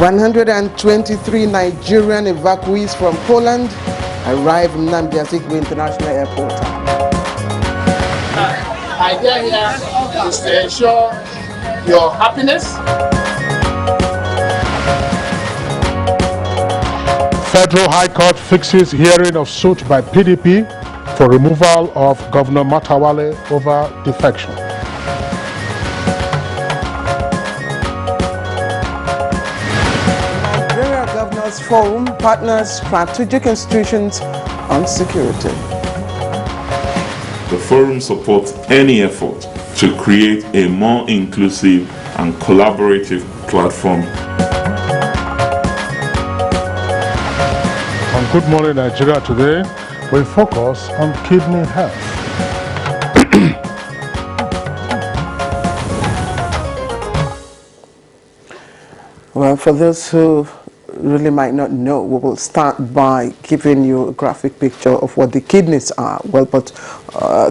123 Nigerian evacuees from Poland arrive in Nnamdi International Airport. Idea here is to ensure your happiness. Federal High Court fixes hearing of suit by PDP for removal of Governor Matawale over defection. Nigeria Governors Forum partners strategic institutions on security. The forum supports any effort to create a more inclusive and collaborative platform. On Good Morning Nigeria today, we focus on kidney health. Well, for those who really might not know, we will start by giving you a graphic picture of what the kidneys are. Well, but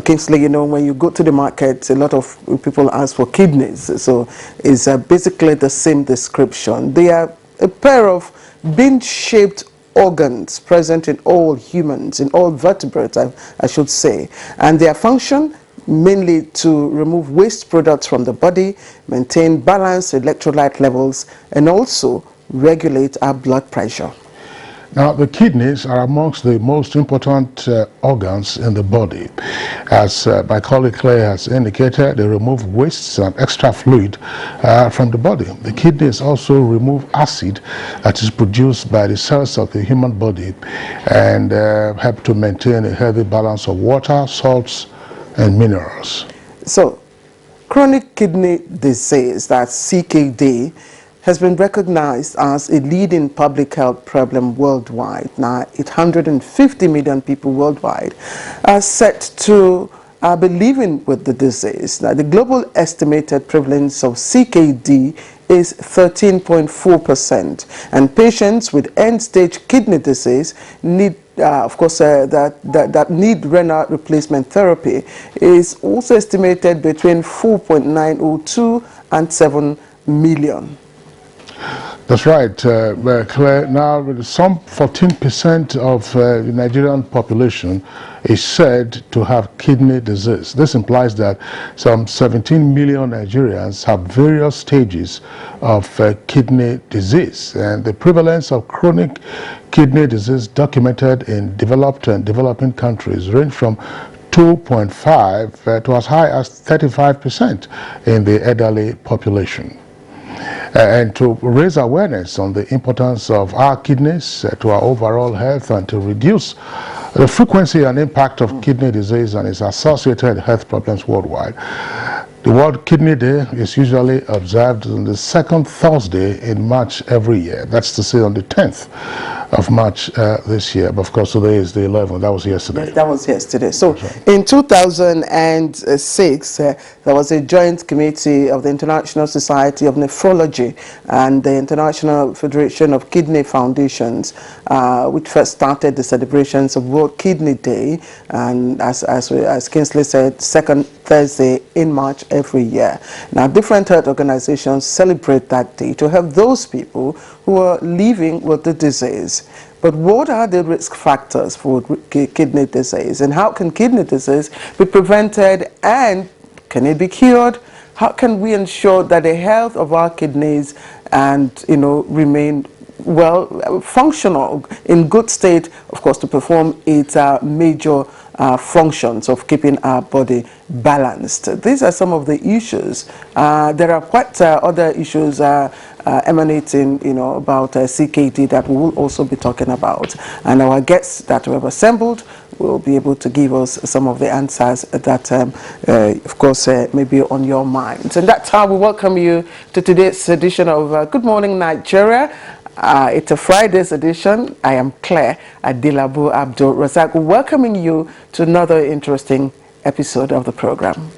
Kingsley, you know, when you go to the market, a lot of people ask for kidneys. So it's basically the same description. They are a pair of bean-shaped organs present in all humans, in all vertebrates, I should say. And their function mainly to remove waste products from the body, maintain balanced electrolyte levels, and also regulate our blood pressure. Now, the kidneys are amongst the most important organs in the body. As my colleague Claire has indicated, they remove wastes and extra fluid from the body. The kidneys also remove acid that is produced by the cells of the human body and help to maintain a healthy balance of water, salts, and minerals. So, chronic kidney disease, that's CKD, has been recognized as a leading public health problem worldwide. Now, 850 million people worldwide are set to be living with the disease. Now, the global estimated prevalence of CKD is 13.4%, and patients with end-stage kidney disease need of course, that need renal replacement therapy is also estimated between 4.902 and 7 million. That's right, Claire. Now, some 14% of the Nigerian population is said to have kidney disease. This implies that some 17 million Nigerians have various stages of kidney disease. And the prevalence of chronic kidney disease documented in developed and developing countries range from 2.5 to as high as 35% in the elderly population. And to raise awareness on the importance of our kidneys to our overall health and to reduce the frequency and impact of kidney disease and its associated health problems worldwide, the World Kidney Day is usually observed on the second Thursday in March every year. That's to say on the 10th of March this year. But of course, today is the 11th. That was yesterday. Yes, that was yesterday. So in 2006, there was a joint committee of the International Society of Nephrology and the International Federation of Kidney Foundations, which first started the celebrations of World Kidney Day, and as Kingsley said, second Thursday in March every year. Now, different health organizations celebrate that day to help those people who are living with the disease. But what are the risk factors for kidney disease, and how can kidney disease be prevented, and can it be cured? How can we ensure that the health of our kidneys and remain well functional, in good state, of course, to perform its major functions of keeping our body balanced? These are some of the issues. There are quite other issues emanating, about CKD that we will also be talking about. And our guests that we have assembled will be able to give us some of the answers that, of course, may be on your minds. And that's how we welcome you to today's edition of Good Morning Nigeria. It's a Friday's edition. I am Claire Adilabu Abdul Razak, welcoming you to another interesting episode of the program.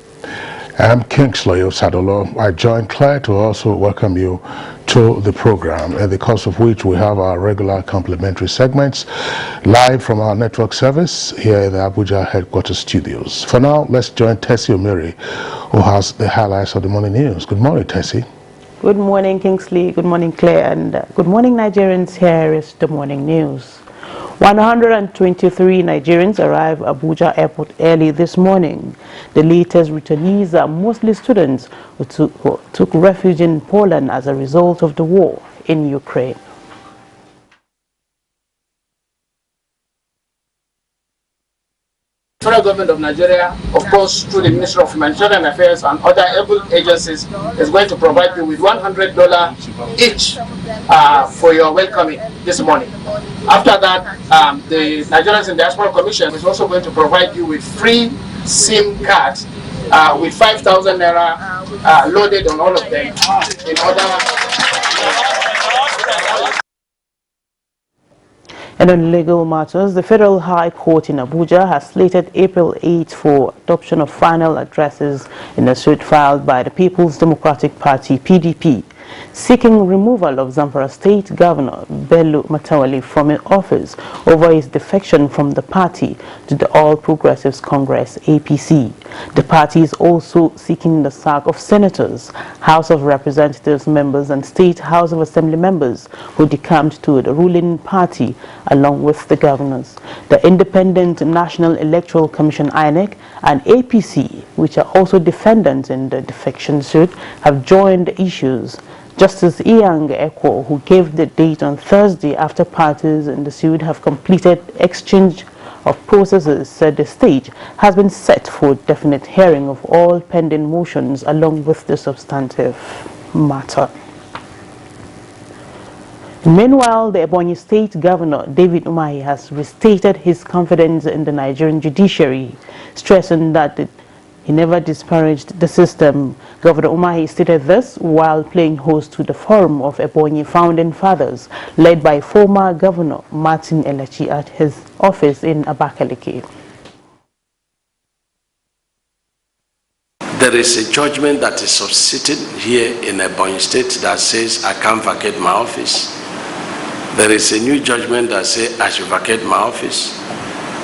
I'm Kingsley Osadolo. I join Claire to also welcome you to the program, in the course of which we have our regular complimentary segments live from our network service here in the Abuja headquarters studios. For now, let's join Tessie Omeri, who has the highlights of the morning news. Good morning, Tessie. Good morning, Kingsley. Good morning, Claire. And good morning, Nigerians. Here is the morning news. 123 Nigerians arrived at Abuja airport early this morning. The latest returnees are mostly students who took refuge in Poland as a result of the war in Ukraine. Federal government of Nigeria, of course, through the Ministry of Humanitarian Affairs and other able agencies, is going to provide you with $100 each for your welcoming this morning. After that, the Nigerians in Diaspora Commission is also going to provide you with free SIM cards with 5,000 naira loaded on all of them in order. And on legal matters, the Federal High Court in Abuja has slated April 8 for adoption of final addresses in a suit filed by the People's Democratic Party (PDP), seeking removal of Zamfara State Governor Bello Matawalle from office over his defection from the party to the All Progressives Congress (APC). The party is also seeking the sack of senators, House of Representatives members and State House of Assembly members who decamped to the ruling party along with the governors. The Independent National Electoral Commission (INEC) and APC, which are also defendants in the defection suit, have joined the issues. Justice Iyang Ekwo, who gave the date on Thursday after parties in the suit have completed exchange of processes, said the stage has been set for definite hearing of all pending motions along with the substantive matter. Meanwhile, the Ebonyi State Governor David Umahi has restated his confidence in the Nigerian judiciary, stressing that he never disparaged the system. Governor Umahi stated this while playing host to the Forum of Ebonyi Founding Fathers, led by former Governor Martin Elechi at his office in Abakaliki. There is a judgment that is substituted here in Ebonyi State that says I can't vacate my office. There is a new judgment that says I should vacate my office.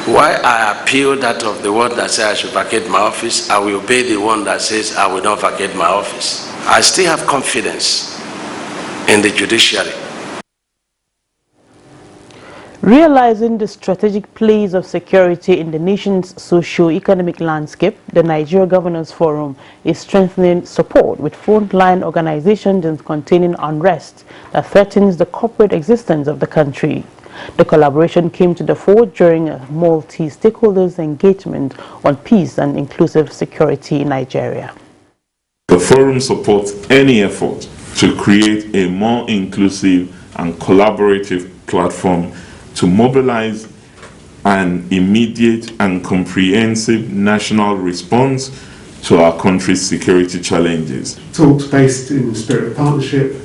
Why I appeal that of the one that says I should vacate my office, I will obey the one that says I will not vacate my office. I still have confidence in the judiciary. Realizing the strategic place of security in the nation's socio-economic landscape, the Nigeria Governors Forum is strengthening support with frontline organizations in containing unrest that threatens the corporate existence of the country. The collaboration came to the fore during a multi-stakeholders engagement on peace and inclusive security in Nigeria. The forum supports any effort to create a more inclusive and collaborative platform to mobilize an immediate and comprehensive national response to our country's security challenges. Talks based in the spirit of partnership,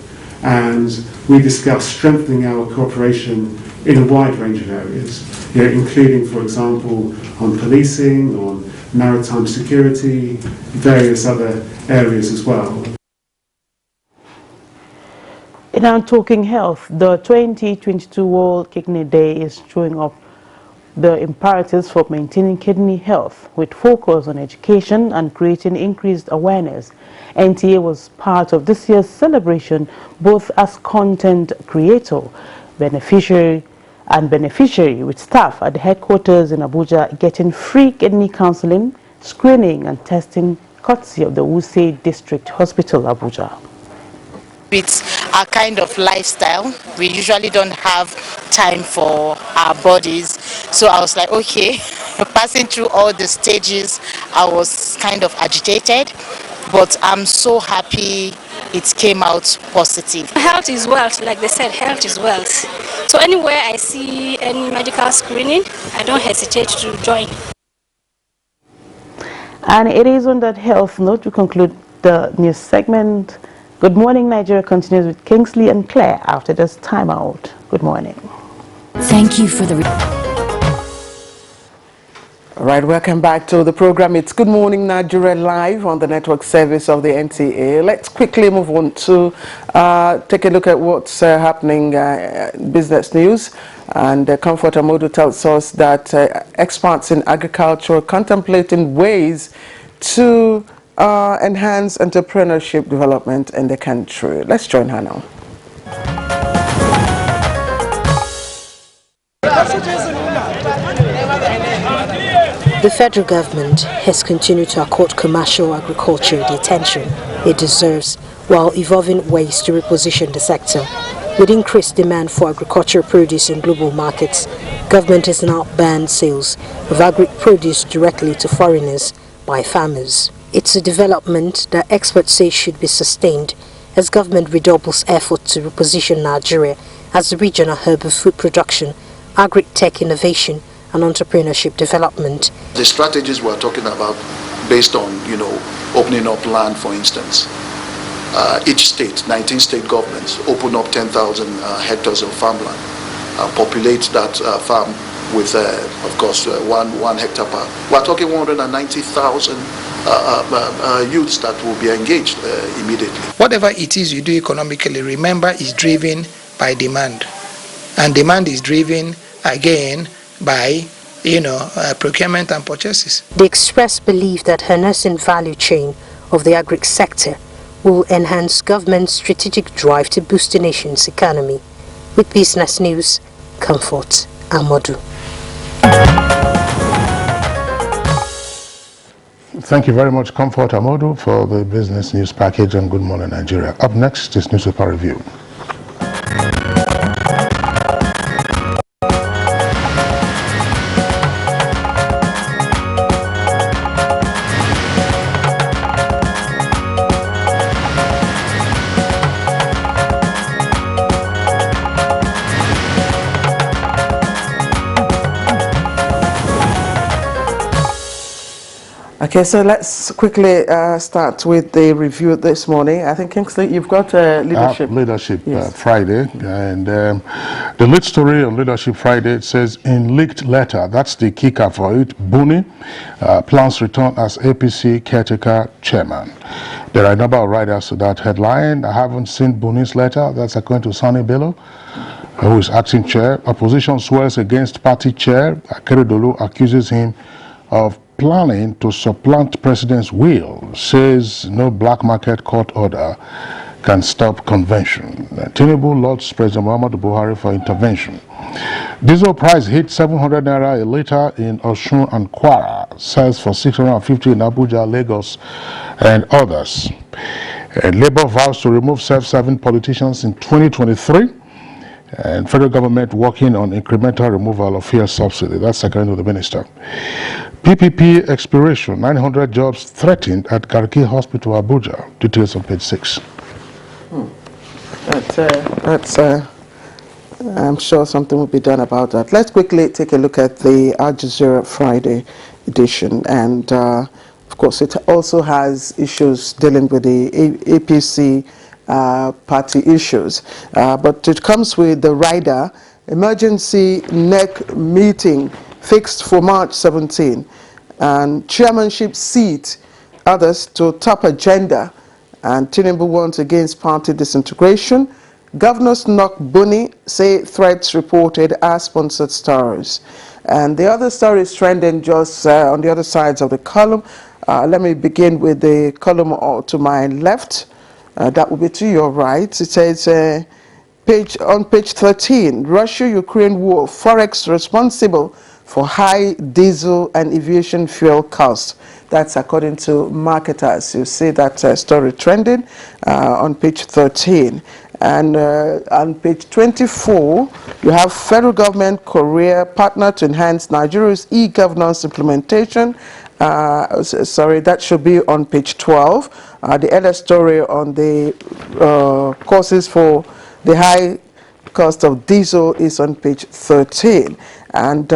and we discussed strengthening our cooperation in a wide range of areas, including, for example, on policing, on maritime security, various other areas as well. Now talking health, the 2022 World Kidney Day is showing up the imperatives for maintaining kidney health with focus on education and creating increased awareness. NTA was part of this year's celebration both as content creator, beneficiary with staff at the headquarters in Abuja getting free kidney counseling, screening and testing courtesy of the Wuse District Hospital, Abuja. It's our kind of lifestyle. We usually don't have time for our bodies. So I was like, okay, passing through all the stages, I was kind of agitated, but I'm so happy it came out positive. Health is wealth, like they said, health is wealth. So anywhere I see any medical screening, I don't hesitate to join. And it is on that health note we conclude the news segment. Good Morning Nigeria continues with Kingsley and Claire after this timeout. Good morning. Thank you for the... All right, welcome back to the program. It's Good Morning Nigeria live on the network service of the NTA. Let's quickly move on to take a look at what's happening business news. And Comfort Amodu tells us that experts in agriculture are contemplating ways to enhance entrepreneurship development in the country. Let's join her now. The federal government has continued to accord commercial agriculture the attention it deserves while evolving ways to reposition the sector. With increased demand for agricultural produce in global markets, government has now banned sales of agri-produce directly to foreigners by farmers. It's a development that experts say should be sustained as government redoubles efforts to reposition Nigeria as a regional hub of food production, agri-tech innovation, and entrepreneurship development. The strategies we're talking about based on, opening up land, for instance. Each state, 19 state governments, open up 10,000 hectares of farmland, populate that farm with, of course, one hectare per. We're talking 190,000 youths that will be engaged immediately. Whatever it is you do economically, remember, is driven by demand. And demand is driven, again, by procurement and purchases. They express belief that harnessing value chain of the agri sector will enhance government's strategic drive to boost the nation's economy. With Business News, Comfort Amodu. Thank you very much, Comfort Amodu, for the Business News package, and Good Morning Nigeria. Up next is Newspaper Review. Okay, so let's quickly start with the review this morning. I think, Kingsley, you've got leadership. Leadership Yes. Friday, and the lead story on Leadership Friday, it says, in leaked letter, that's the kicker for it, Buni plans return as APC caretaker chairman. There are a number of writers to that headline. I haven't seen Buni's letter. That's according to Sani Bello, who is acting chair. Opposition swears against party chair. Akeredolu accuses him of planning to supplant president's will, says no black market court order can stop convention. Tinubu lauds President Muhammadu Buhari for intervention. Diesel price hit 700 naira a litre in Osun and Kwara, sells for 650 in Abuja, Lagos, and others. Labour vows to remove self-serving politicians in 2023. And federal government working on incremental removal of fuel subsidy. That's according to the minister. PPP expiration, 900 jobs threatened at Garki Hospital, Abuja. Details on page 6. I'm sure something will be done about that. Let's quickly take a look at the Al Jazeera Friday edition. And of course, it also has issues dealing with the APC party issues, but it comes with the rider emergency NEC meeting fixed for March 17, and chairmanship seat, others to top agenda, and Tinubu warns against party disintegration. Governors knock Buni, say threats reported are sponsored stories. And the other story is trending just on the other sides of the column. Let me begin with the column to my left. That will be to your right. It says on page 13, Russia-Ukraine war, Forex responsible for high diesel and aviation fuel costs. That's according to marketers. You see that story trending on page 13. And on page 24, you have federal government Korea partner to enhance Nigeria's e-governance implementation. Sorry, that should be on page 12. The other story on the causes for the high cost of diesel is on page 13. And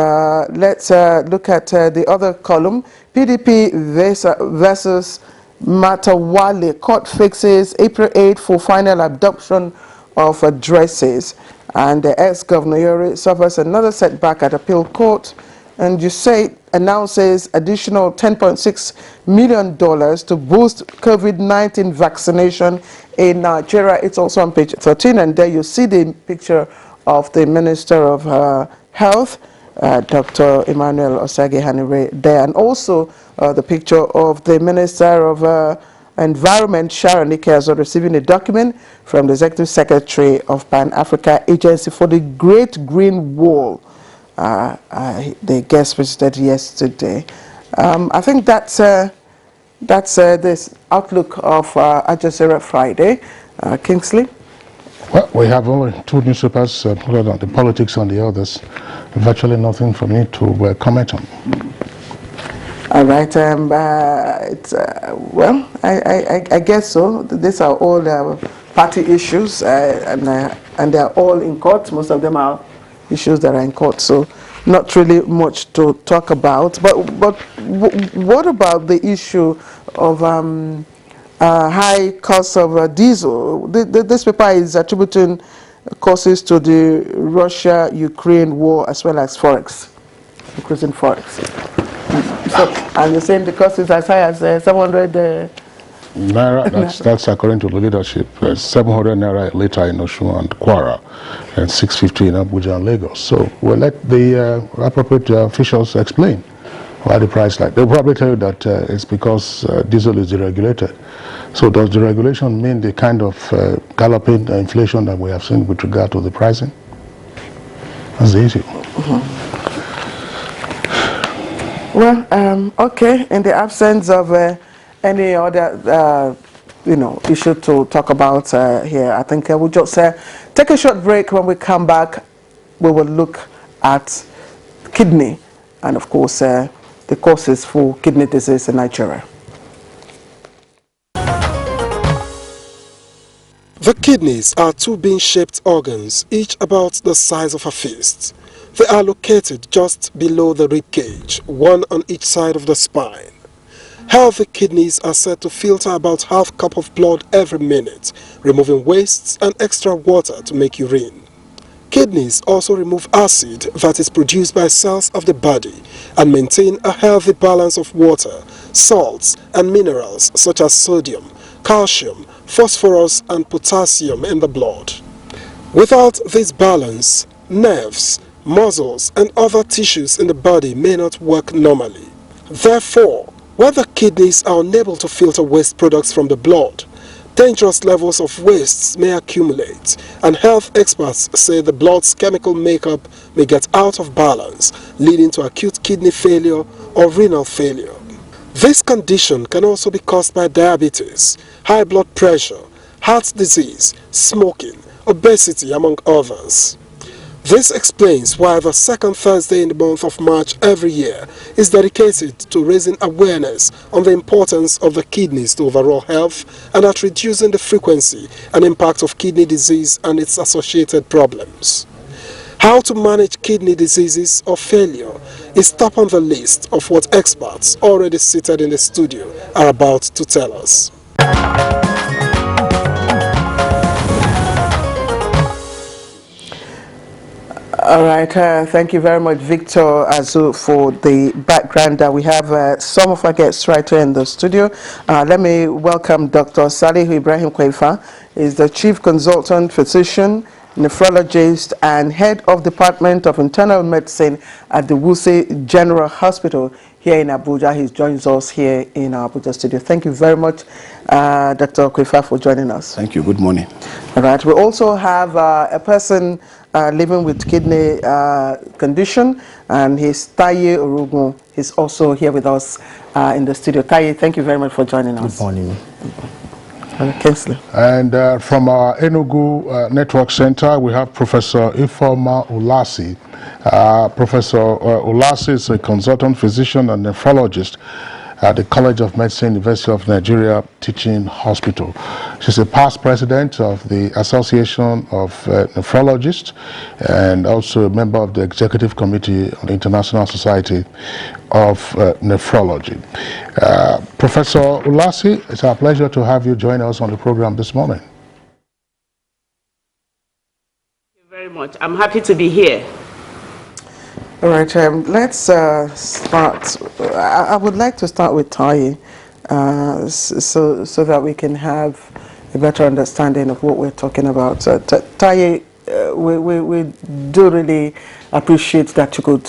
let's look at the other column. PDP versus Matawale. Court fixes April 8 for final adoption of addresses. And the ex-governor Yori suffers another setback at appeal court. And you say announces additional $10.6 million to boost COVID-19 vaccination in Nigeria. It's also on page 13, and there you see the picture of the Minister of Health, Dr. Emmanuel Osage-Hanire there, and also the picture of the Minister of Environment, Sharon Ikeazo, receiving a document from the Executive Secretary of Pan-Africa Agency for the Great Green Wall. The guest visited yesterday. I think that's this outlook of Al Jazeera Friday. Kingsley? Well, we have only two newspapers, the politics and the others. Virtually nothing for me to comment on. All right. Well, I guess so. These are all party issues, and they are all in court. Most of them are issues that are in court. So, not really much to talk about. But what about the issue of high cost of diesel? This paper is attributing causes to the Russia-Ukraine war as well as forex, increasing forex. So, and you're saying the cost is as high as 700 Naira, that's according to the leadership. 700 Naira a litre in Osun and Kwara, and 650 in Abuja and Lagos. So we'll let the appropriate officials explain why the price like. They'll probably tell you that it's because diesel is deregulated. So does deregulation mean the kind of galloping inflation that we have seen with regard to the pricing? That's the issue. Mm-hmm. Well, okay. In the absence of any other, issue to talk about here, I think we'll just take a short break. When we come back, we will look at kidney and, of course, the causes for kidney disease in Nigeria. The kidneys are two bean-shaped organs, each about the size of a fist. They are located just below the rib cage, one on each side of the spine. Healthy kidneys are said to filter about half cup of blood every minute, removing wastes and extra water to make urine. Kidneys also remove acid that is produced by cells of the body and maintain a healthy balance of water, salts and minerals such as sodium, calcium, phosphorus and potassium in the blood. Without this balance, nerves, muscles and other tissues in the body may not work normally. Therefore, when the kidneys are unable to filter waste products from the blood, dangerous levels of wastes may accumulate, and health experts say the blood's chemical makeup may get out of balance, leading to acute kidney failure or renal failure. This condition can also be caused by diabetes, high blood pressure, heart disease, smoking, obesity, among others. This explains why the second Thursday in the month of March every year is dedicated to raising awareness on the importance of the kidneys to overall health and at reducing the frequency and impact of kidney disease and its associated problems. How to manage kidney diseases or failure is top on the list of what experts already seated in the studio are about to tell us. All right, thank you very much, Victor Azu, for the background. We have some of our guests right here in the studio. Let me welcome Dr. Salih Ibrahim Kweifa. He's the Chief Consultant Physician, nephrologist, and Head of Department of Internal Medicine at the Wuse General Hospital here in Abuja. He joins us here in our Abuja studio. Thank you very much, Dr. Kweifa, for joining us. Thank you. Good morning. All right. We also have a person living with kidney condition, and he's Taye Orogun. He's also here with us in the studio. Taye, thank you very much for joining us. Good morning. Kingsley. And from our Enugu Network Center, we have Professor Ifeoma Ulasi. Professor Ulasi is a consultant physician and nephrologist at the College of Medicine, University of Nigeria Teaching Hospital. She's a past president of the Association of Nephrologists and also a member of the Executive Committee of the International Society of Nephrology. Professor Ulasi, it's our pleasure to have you join us on the program this morning. Thank you very much. I'm happy to be here. All right, let's start. I would like to start with Taye, so that we can have a better understanding of what we're talking about. Taye, we do really appreciate that you could,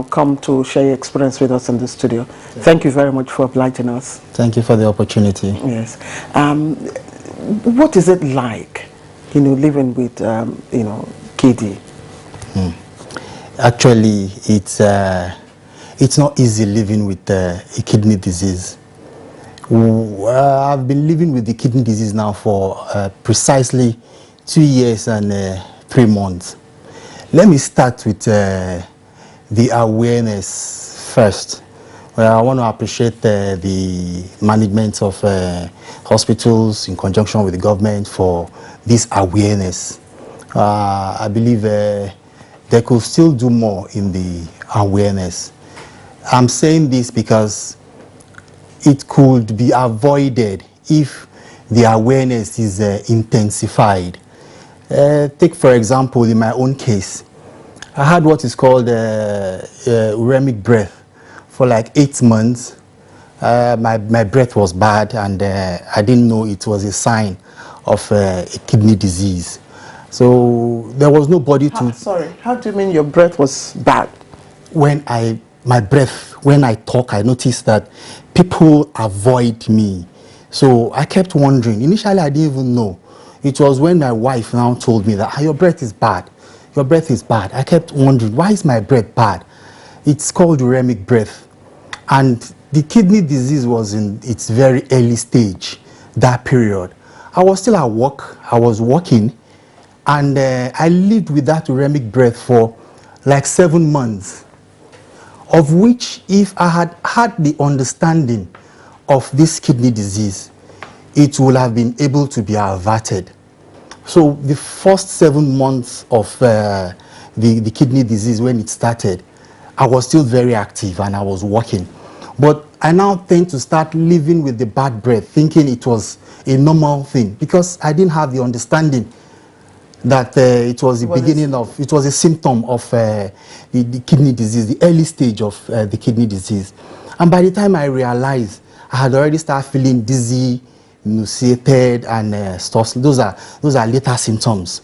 come to share your experience with us in the studio. Thank you very much for obliging us. Thank you for the opportunity. Yes. What is it like, living with, KD? Actually, it's not easy living with a kidney disease. I've been living with the kidney disease now for precisely 2 years and 3 months. Let me start with the awareness first. I want to appreciate the management of hospitals in conjunction with the government for this awareness. I believe they could still do more in the awareness. I'm saying this because it could be avoided if the awareness is intensified. Take, for example, in my own case, I had what is called uremic breath for like 8 months. My breath was bad, and I didn't know it was a sign of a kidney disease. So there was nobody to... Sorry, how do you mean your breath was bad? When I talk, I noticed that people avoid me. So I kept wondering. Initially, I didn't even know. It was when my wife now told me that your breath is bad. Your breath is bad. I kept wondering, why is my breath bad? It's called uremic breath. And the kidney disease was in its very early stage, that period. I was still at work. I was working. And I lived with that uremic breath for like 7 months. Of which, if I had had the understanding of this kidney disease, it would have been able to be averted. So the first 7 months of the kidney disease, when it started, I was still very active and I was working. But I now tend to start living with the bad breath, thinking it was a normal thing, because I didn't have the understanding that it was it was a symptom of the kidney disease, the early stage of the kidney disease. And by the time I realized, I had already started feeling dizzy, nauseated, and stuff. Those are later symptoms.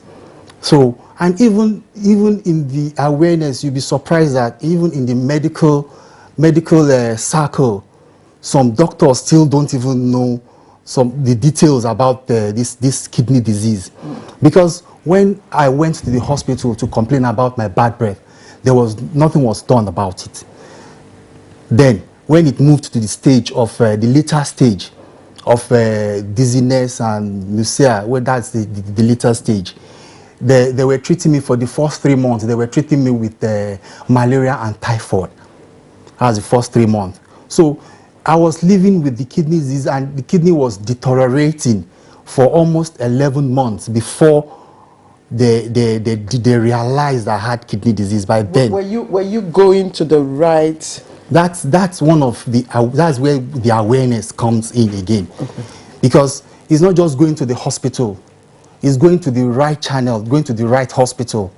So, and even in the awareness, you'll be surprised that even in the medical circle, some doctors still don't even know the details about this kidney disease. Because when I went to the hospital to complain about my bad breath, nothing was done about it. Then, when it moved to the stage of the later stage of dizziness and nausea, well, that's the later stage, they were treating me for the first 3 months. They were treating me with malaria and typhoid. That was the first 3 months. So I was living with the kidney disease, and the kidney was deteriorating for almost 11 months before they realized I had kidney disease. By then, were you going to the right? That's one of that's where the awareness comes in again, because it's not just going to the hospital; it's going to the right channel, going to the right hospital.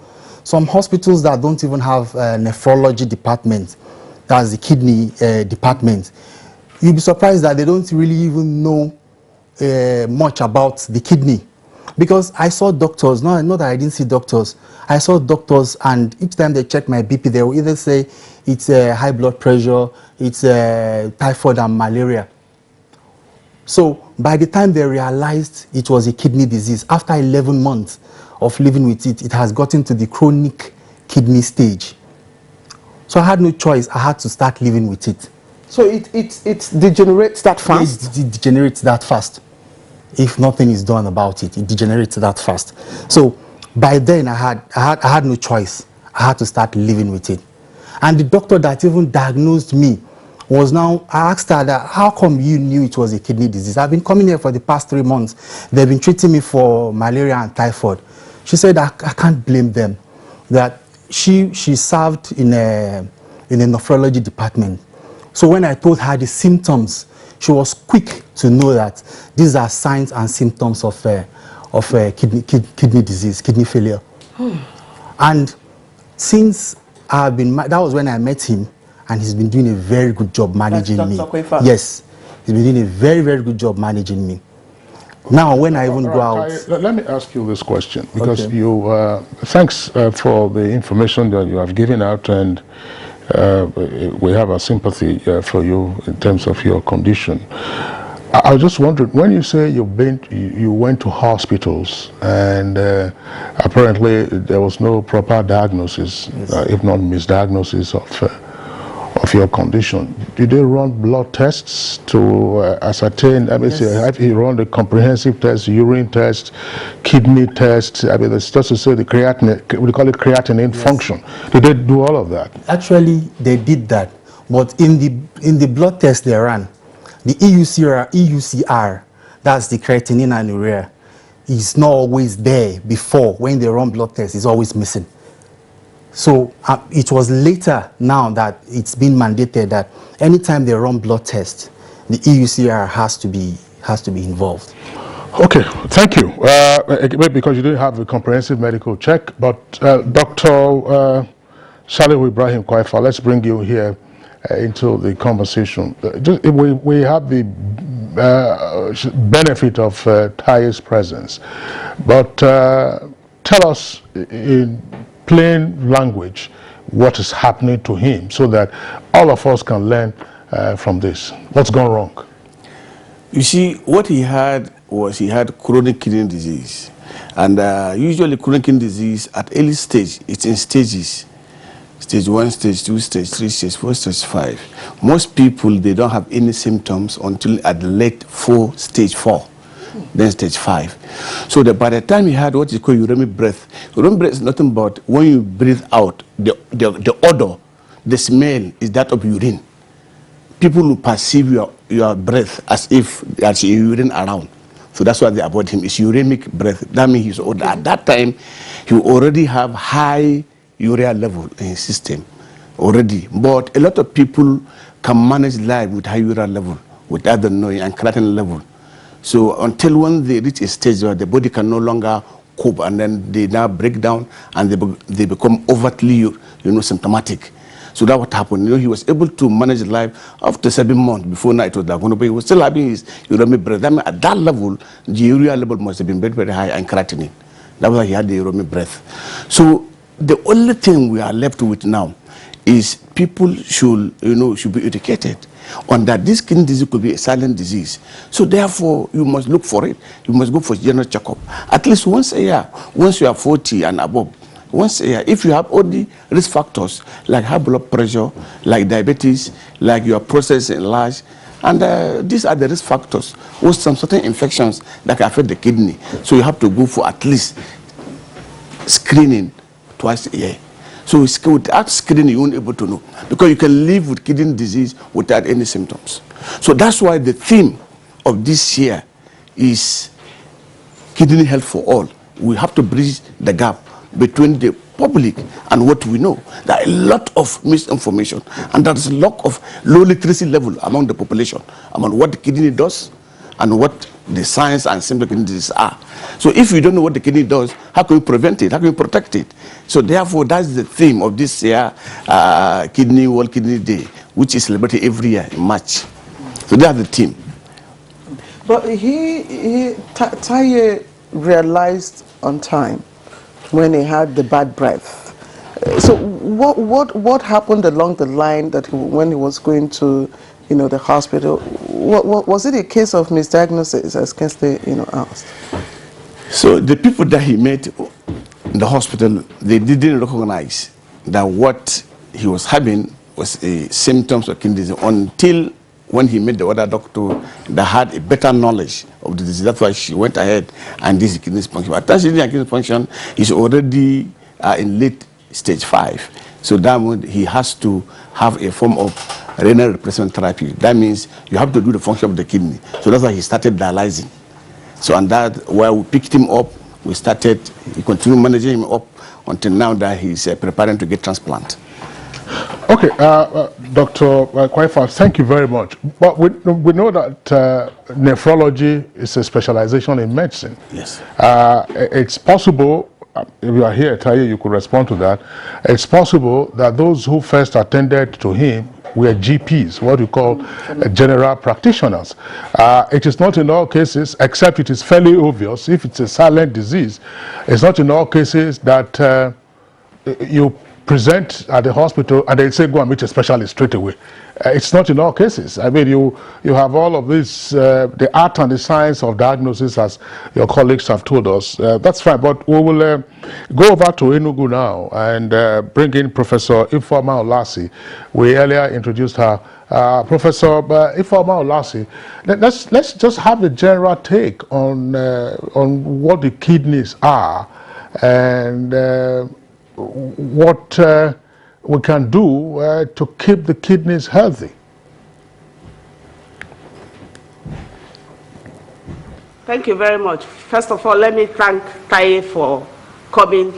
Some hospitals that don't even have a nephrology department, that's the kidney department, you'll be surprised that they don't really even know much about the kidney. Because I saw doctors, not that I didn't see doctors, I saw doctors, and each time they check my BP, they will either say it's high blood pressure, it's typhoid and malaria. So by the time they realized it was a kidney disease, after 11 months of living with it, it has gotten to the chronic kidney stage. So I had no choice, I had to start living with it. So it degenerates that fast? It degenerates that fast. If nothing is done about it, it degenerates that fast. So by then I had no choice. I had to start living with it. And the doctor that even diagnosed me was now, I asked her that, how come you knew it was a kidney disease? I've been coming here for the past 3 months. They've been treating me for malaria and typhoid. She said, I can't blame them. That she served in a nephrology department. So when I told her the symptoms, she was quick to know that these are signs and symptoms of kidney disease, kidney failure. And since that was when I met him, and he's been doing a very good job managing me. Yes, he's been doing a very, very good job managing me. Now, when I even go out... Let me ask you this question, because you, thanks for the information that you have given out, and we have a sympathy for you in terms of your condition. I was just wondering, when you say you went to hospitals and apparently there was no proper diagnosis, if not misdiagnosis of your condition, did they run blood tests to ascertain? I mean, have you run the comprehensive test, urine test, kidney test? I mean, it's just to say the creatinine, we call it creatinine function. Did they do all of that? Actually, they did that, but in the blood test they ran, the EUCR, that's the creatinine and urea, is not always there before. When they run blood tests, it's always missing. So it was later now that it's been mandated that anytime they run blood tests, the EUCR has to be involved. Okay, thank you. Because you didn't have a comprehensive medical check, but Dr. Salihu Ibrahim Kwaifa, let's bring you here into the conversation. We have the benefit of Taye's presence, but tell us in plain language what is happening to him, so that all of us can learn from this. What's gone wrong? You see, what he had was he had chronic kidney disease, and usually chronic kidney disease at early stage, it's in stages. Stage 1, stage 2, stage 3, stage 4, stage 5. Most people, they don't have any symptoms until at the late stage 4, then stage 5. So that by the time he had what is called uremic breath is nothing but when you breathe out, the odor, the smell is that of urine. People will perceive your breath as if there's urine around. So that's why they avoid him. It's uremic breath. That means at that time, he already have high urea level in his system already. But a lot of people can manage life with high urea level without the knowing, and creatinine level. So until when they reach a stage where the body can no longer cope, and then they now break down and they become overtly symptomatic. So that's what happened. He was able to manage life after 7 months before night was diagnosed, but he was still having his uremic breath. That means at that level, the urea level must have been very, very high, and creatinine. That's why he had the uremic breath. So the only thing we are left with now is people should be educated on that this kidney disease could be a silent disease. So therefore, you must look for it. You must go for general checkup at least once a year. Once you are 40 and above, once a year. If you have all the risk factors like high blood pressure, like diabetes, like your prostate enlarged, and these are the risk factors with some certain infections that can affect the kidney. So you have to go for at least screening twice a year. So without screening, you won't be able to know, because you can live with kidney disease without any symptoms. So that's why the theme of this year is kidney health for all. We have to bridge the gap between the public and what we know. There are a lot of misinformation, and there is a lot of low literacy level among the population about what the kidney does and what the science and simple kidney diseases are. So if you don't know what the kidney does, how can you prevent it? How can you protect it? So therefore, that's the theme of this year, World Kidney Day, which is celebrated every year in March. So that's the theme. But Taye realized on time when he had the bad breath. So what happened along the line that when he was going to the hospital? Was it a case of misdiagnosis, as Kensley asked? So the people that he met in the hospital, they didn't recognize that what he was having was a symptoms of kidney disease until when he met the other doctor that had a better knowledge of the disease. That's why she went ahead and did the kidney function. But that kidney function is already in late stage 5. So that means he has to have a form of renal replacement therapy. That means you have to do the function of the kidney. So that's why he started dialyzing. So and that where we picked him up, we continued managing him up until now that he's preparing to get transplant. Okay, Dr. Kwaifa, thank you very much. But we know that nephrology is a specialization in medicine. Yes. It's possible if you are here, Taye, you could respond to that. It's possible that those who first attended to him were GPs, what we call general practitioners. It is not in all cases, except it is fairly obvious, if it's a silent disease, it's not in all cases that you present at the hospital and they say go and meet a specialist straight away. It's not in all cases. I mean, you have all of this, the art and the science of diagnosis, as your colleagues have told us. That's fine, but we will go over to Enugu now and bring in Professor Ifeoma Olasi. We earlier introduced her. Professor Ifeoma Olasi, let's just have a general take on what the kidneys are and what we can do to keep the kidneys healthy. Thank you very much. First of all, let me thank Taye for coming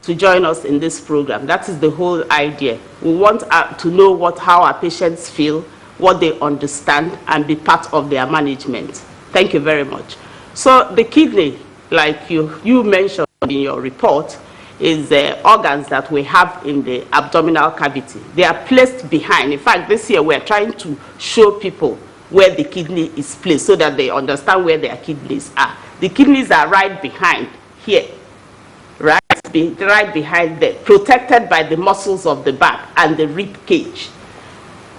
to join us in this program. That is the whole idea. We want to know how our patients feel, what they understand, and be part of their management. Thank you very much. So the kidney, like you mentioned in your report, is organs that we have in the abdominal cavity. They are placed behind. In fact, this year we're trying to show people where the kidney is placed so that they understand where their kidneys are. The kidneys are right behind here, right behind there, protected by the muscles of the back and the rib cage.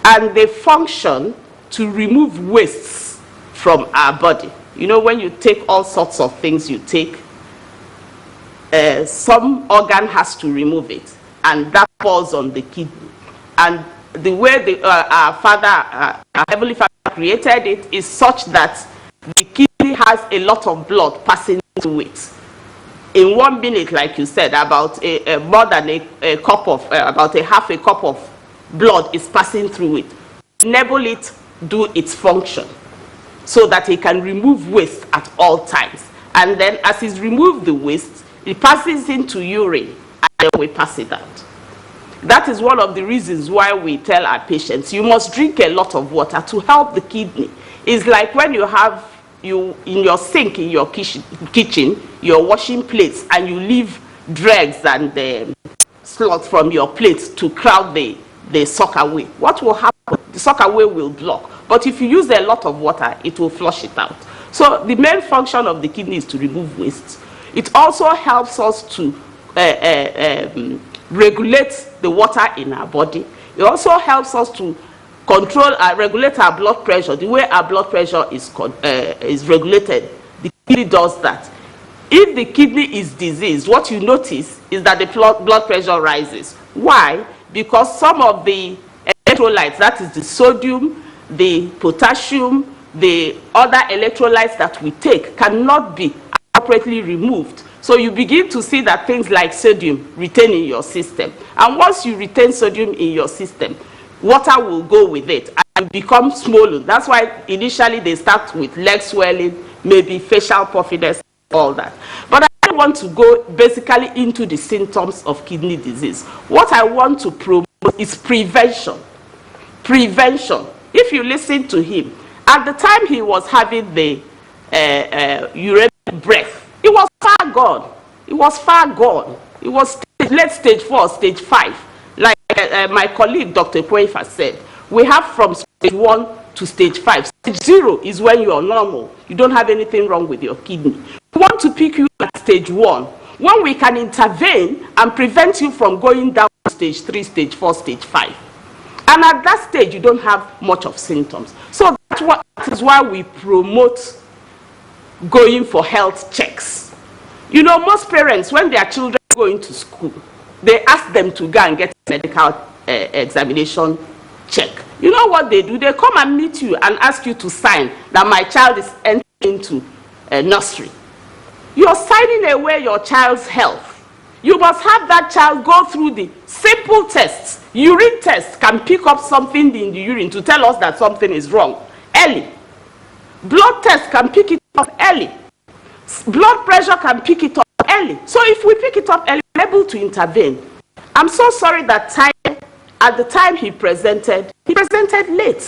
And they function to remove wastes from our body. You know, when you take all sorts of things you take, some organ has to remove it, and that falls on the kidney. And the way our Heavenly Father created it is such that the kidney has a lot of blood passing through it. In 1 minute, like you said, about more than a cup of, about a half a cup of blood is passing through it. Enable it do its function so that it can remove waste at all times. And then as it's removed the waste, it passes into urine and then we pass it out. That is one of the reasons why we tell our patients, you must drink a lot of water to help the kidney. It's like when you have in your sink in your kitchen, you're washing plates and you leave dregs and slots from your plates to crowd the sockaway. What will happen? The sockaway will block. But if you use a lot of water, it will flush it out. So the main function of the kidney is to remove waste. It also helps us to regulate the water in our body. It also helps us to control regulate our blood pressure. The way our blood pressure is regulated, the kidney does that. If the kidney is diseased, what you notice is that the blood pressure rises. Why? Because some of the electrolytes, that is the sodium, the potassium, the other electrolytes that we take, cannot be appropriately removed. So you begin to see that things like sodium retain in your system. And once you retain sodium in your system, water will go with it and become swollen. That's why initially they start with leg swelling, maybe facial puffiness, all that. But I don't want to go basically into the symptoms of kidney disease. What I want to promote is prevention. Prevention. If you listen to him, at the time he was having the uremic breath, it was far gone. It was far gone. It was late stage 4, stage 5. Like my colleague Dr. Poifa said, we have from stage 1 to stage 5. Stage 0 is when you are normal. You don't have anything wrong with your kidney. We want to pick you at stage 1, when we can intervene and prevent you from going down to stage 3, stage 4, stage 5. And at that stage, you don't have much of symptoms. So that is why we promote going for health checks. You know, most parents, when their children go into school, they ask them to go and get a medical examination check. You know what they do? They come and meet you and ask you to sign that my child is entering into nursery. You're signing away your child's health. You must have that child go through the simple tests. Urine tests can pick up something in the urine to tell us that something is wrong early. Blood tests can pick it up early. Blood pressure can pick it up early. So if we pick it up early, we're able to intervene. I'm so sorry that at the time he presented late.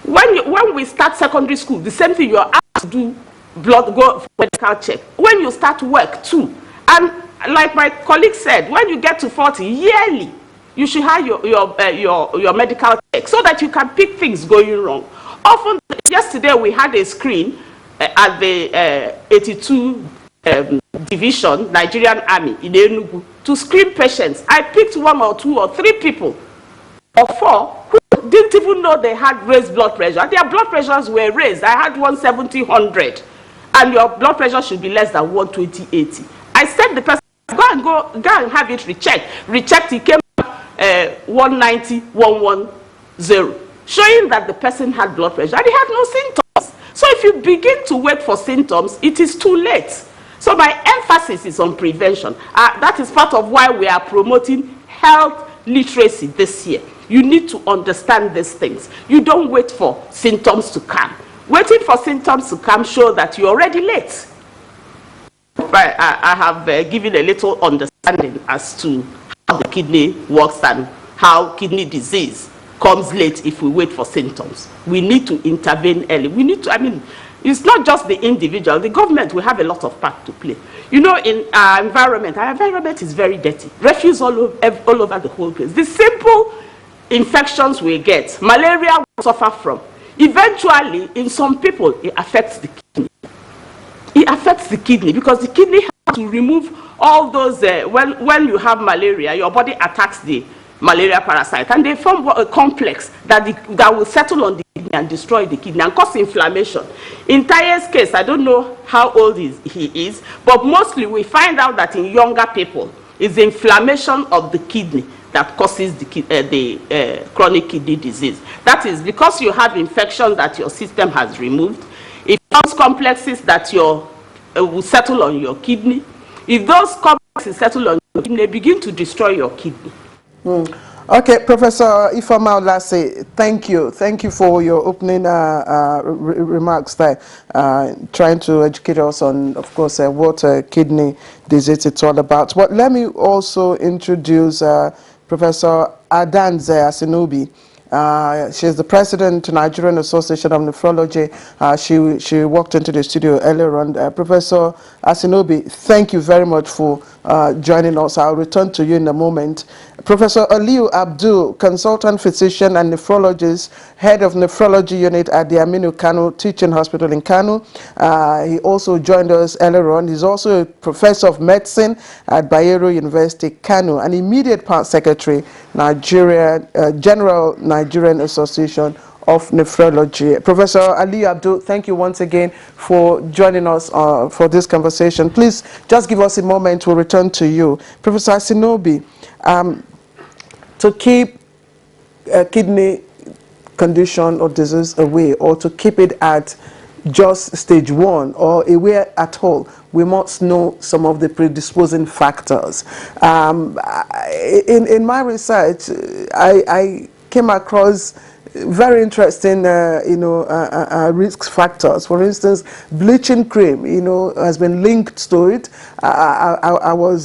When we start secondary school, the same thing, you're asked to do go for medical check. When you start work too, and like my colleague said, when you get to 40 yearly, you should have your medical check so that you can pick things going wrong. Often, yesterday we had a screen at the 82 Division, Nigerian Army in Enugu, to screen patients. I picked 1 or 2 or 3 people, or 4, who didn't even know they had raised blood pressure. Their blood pressures were raised. I had 170/100, and your blood pressure should be less than 120/80. I said the person, go and have it rechecked. Rechecked, it came back 190/110, showing that the person had blood pressure and he had no symptoms. So if you begin to wait for symptoms, it is too late. So my emphasis is on prevention. That is part of why we are promoting health literacy this year. You need to understand these things. You don't wait for symptoms to come. Waiting for symptoms to come shows that you're already late. I have given a little understanding as to how the kidney works and how kidney disease comes late if we wait for symptoms. We need to intervene early. We need to, it's not just the individual. The government will have a lot of part to play. You know, in our environment is very dirty. Refuse all over the whole place. The simple infections we get, malaria we suffer from. Eventually, in some people, it affects the kidney. It affects the kidney because the kidney has to remove all those, when you have malaria, your body attacks the malaria parasite and they form a complex that will settle on the kidney and destroy the kidney and cause inflammation. In Taye's case, I don't know how old he is, but mostly we find out that in younger people, it's the inflammation of the kidney that causes the chronic kidney disease. That is because you have infection that your system has removed. It forms complexes that will settle on your kidney. If those complexes settle on your kidney, they begin to destroy your kidney. Okay, Professor Ifeoma Olase, thank you. Thank you for your opening remarks there, trying to educate us on, of course, what kidney disease it's all about. But let me also introduce Professor Adanze Asinobi. She's the president of Nigerian Association of Nephrology. She walked into the studio earlier on. Professor Asinobi, thank you very much for joining us. I'll return to you in a moment. Professor Aliyu Abdul, consultant physician and nephrologist, head of nephrology unit at the Aminu Kano Teaching Hospital in Kano. He also joined us earlier on. He's also a professor of medicine at Bayero University, Kano, and immediate past secretary, General Nigerian Association of Nephrology. Professor Aliyu Abdul, thank you once again for joining us for this conversation. Please just give us a moment. We'll return to you. Professor Asinobi, to keep a kidney condition or disease away, or to keep it at just stage 1 or away at all, we must know some of the predisposing factors. In my research, I came across very interesting, risk factors. For instance, bleaching cream, has been linked to it. I was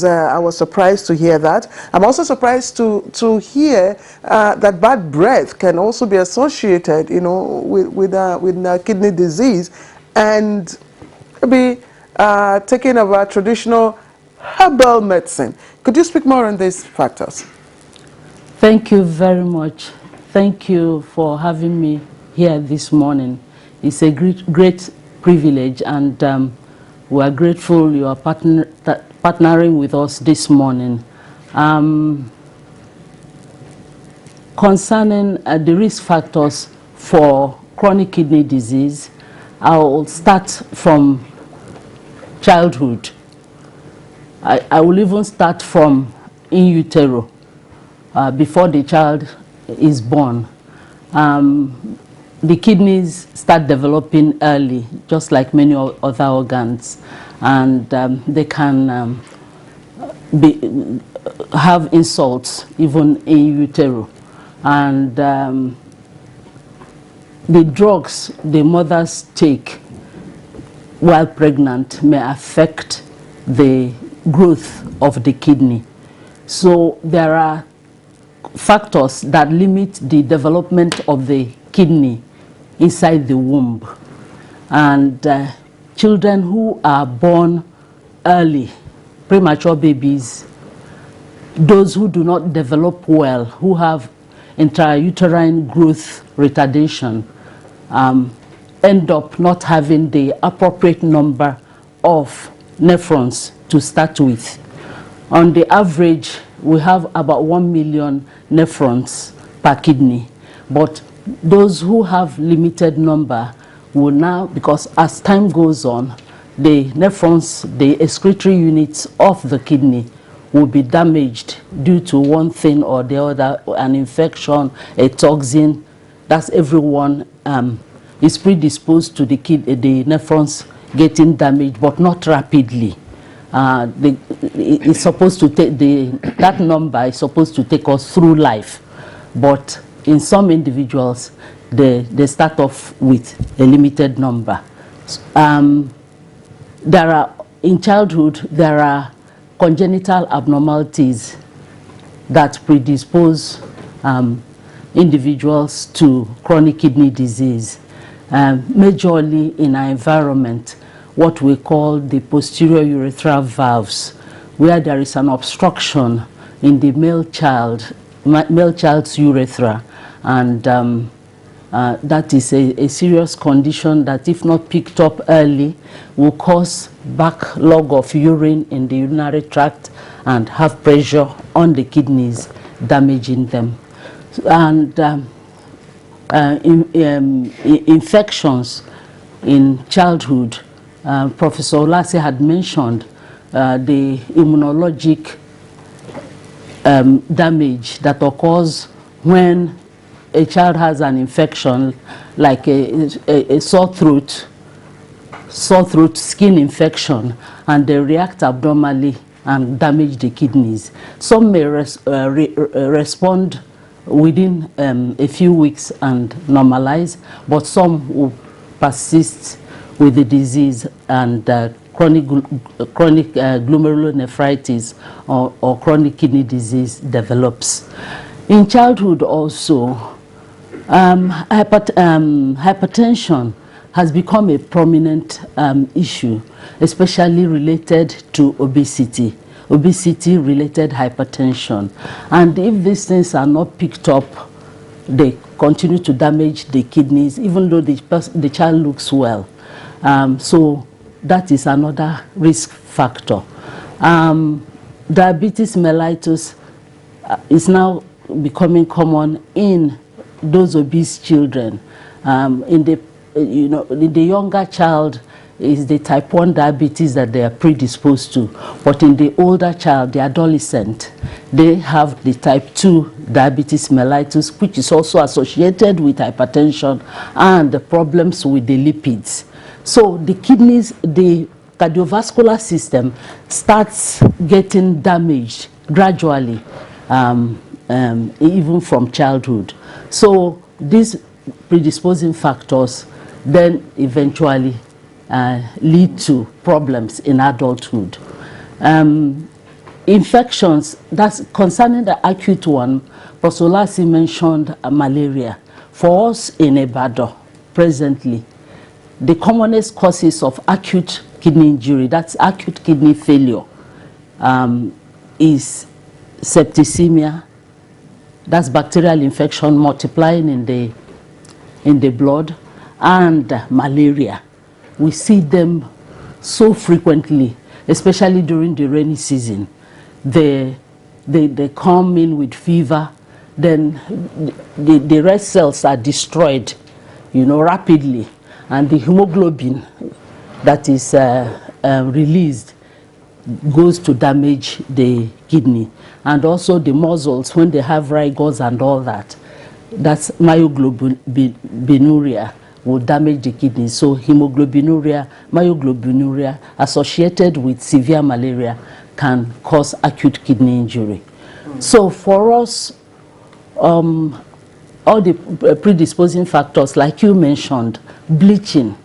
surprised to hear that. I'm also surprised to hear that bad breath can also be associated, with kidney disease, and be taking over traditional herbal medicine. Could you speak more on these factors? Thank you very much. Thank you for having me here this morning. It's a great privilege, and we are grateful you are partnering with us this morning. Concerning the risk factors for chronic kidney disease, I will start from childhood. I will even start from in utero, before the child is born. The kidneys start developing early, just like many other organs, and they can have insults even in utero. And the drugs the mothers take while pregnant may affect the growth of the kidney. So there are factors that limit the development of the kidney inside the womb. And children who are born early premature babies, those who do not develop well, who have intrauterine growth retardation, end up not having the appropriate number of nephrons to start with. On the average, we have about 1 million nephrons per kidney, but those who have limited number will now, because as time goes on, the nephrons, the excretory units of the kidney will be damaged due to one thing or the other, an infection, a toxin. That's everyone is predisposed to the nephrons getting damaged, but not rapidly. It's supposed to take that number is supposed to take us through life, but in some individuals, they start off with a limited number. In childhood, there are congenital abnormalities that predispose individuals to chronic kidney disease, majorly in our environment, what we call the posterior urethral valves, where there is an obstruction in the male child's urethra, and that is a serious condition that, if not picked up early, will cause backlog of urine in the urinary tract and have pressure on the kidneys, damaging them. And infections in childhood, Professor Olase had mentioned the immunologic damage that occurs when a child has an infection, like a sore throat, skin infection, and they react abnormally and damage the kidneys. Some may respond within a few weeks and normalize, but some will persist with the disease, and chronic glomerulonephritis or chronic kidney disease develops. In childhood also, hypertension has become a prominent issue, especially related to obesity, obesity-related hypertension. And if these things are not picked up, they continue to damage the kidneys, even though the child looks well. So that is another risk factor. Diabetes mellitus is now becoming common in those obese children. In the younger child is the type 1 diabetes that they are predisposed to, but in the older child, the adolescent, they have the type 2 diabetes mellitus, which is also associated with hypertension and the problems with the lipids. So the kidneys, the cardiovascular system starts getting damaged gradually, even from childhood. So these predisposing factors then eventually lead to problems in adulthood. Infections, that's concerning the acute one, Professor Olase mentioned malaria. For us in Ibadan, presently, the commonest causes of acute kidney injury, that's acute kidney failure, is septicemia, that's bacterial infection multiplying in the blood, and malaria. We see them so frequently, especially during the rainy season. They come in with fever, then the red cells are destroyed, rapidly, and the hemoglobin that is released goes to damage the kidney, and also the muscles when they have rigors and all that. That's myoglobinuria will damage the kidney. So hemoglobinuria, myoglobinuria associated with severe malaria can cause acute kidney injury. So for us, all the predisposing factors, like you mentioned, bleaching.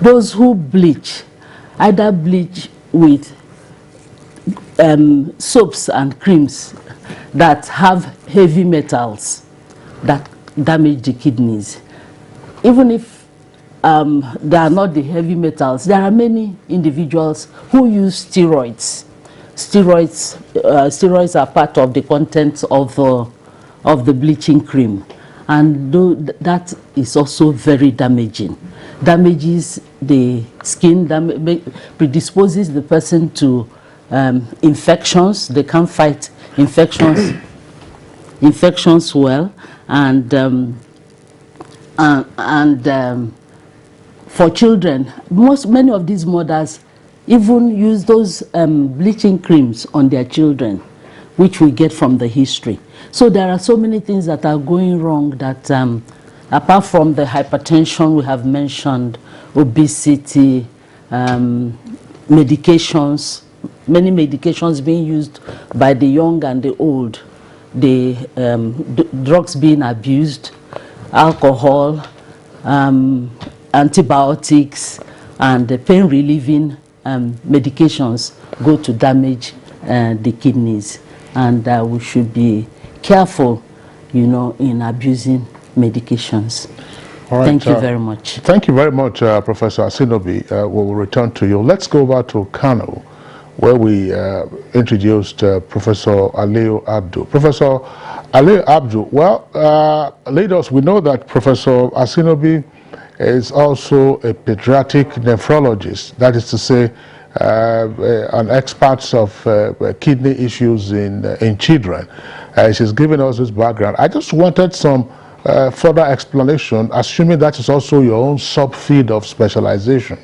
Those who bleach, either bleach with soaps and creams that have heavy metals that damage the kidneys. Even if they are not the heavy metals. There are many individuals who use steroids. Steroids are part of the contents of the bleaching cream, and that is also very damaging. Damages the skin, predisposes the person to infections. They can't fight infections well, and for children, many of these mothers even use those bleaching creams on their children, which we get from the history. So there are so many things that are going wrong that, apart from the hypertension we have mentioned, obesity, medications, many medications being used by the young and the old, the drugs being abused, alcohol, antibiotics, and the pain relieving medications go to damage the kidneys, and we should be careful, in abusing medications. All right, thank you very much. Thank you very much, Professor Asinobi. We will return to you. Let's go back to Kano, where we introduced Professor Aliyu Abdu. Professor Aliyu Abdu, well, leaders, we know that Professor Asinobi is also a pediatric nephrologist, that is to say, an expert of kidney issues in children. She's given us this background. I just wanted some further explanation, assuming that is also your own subfield of specialization.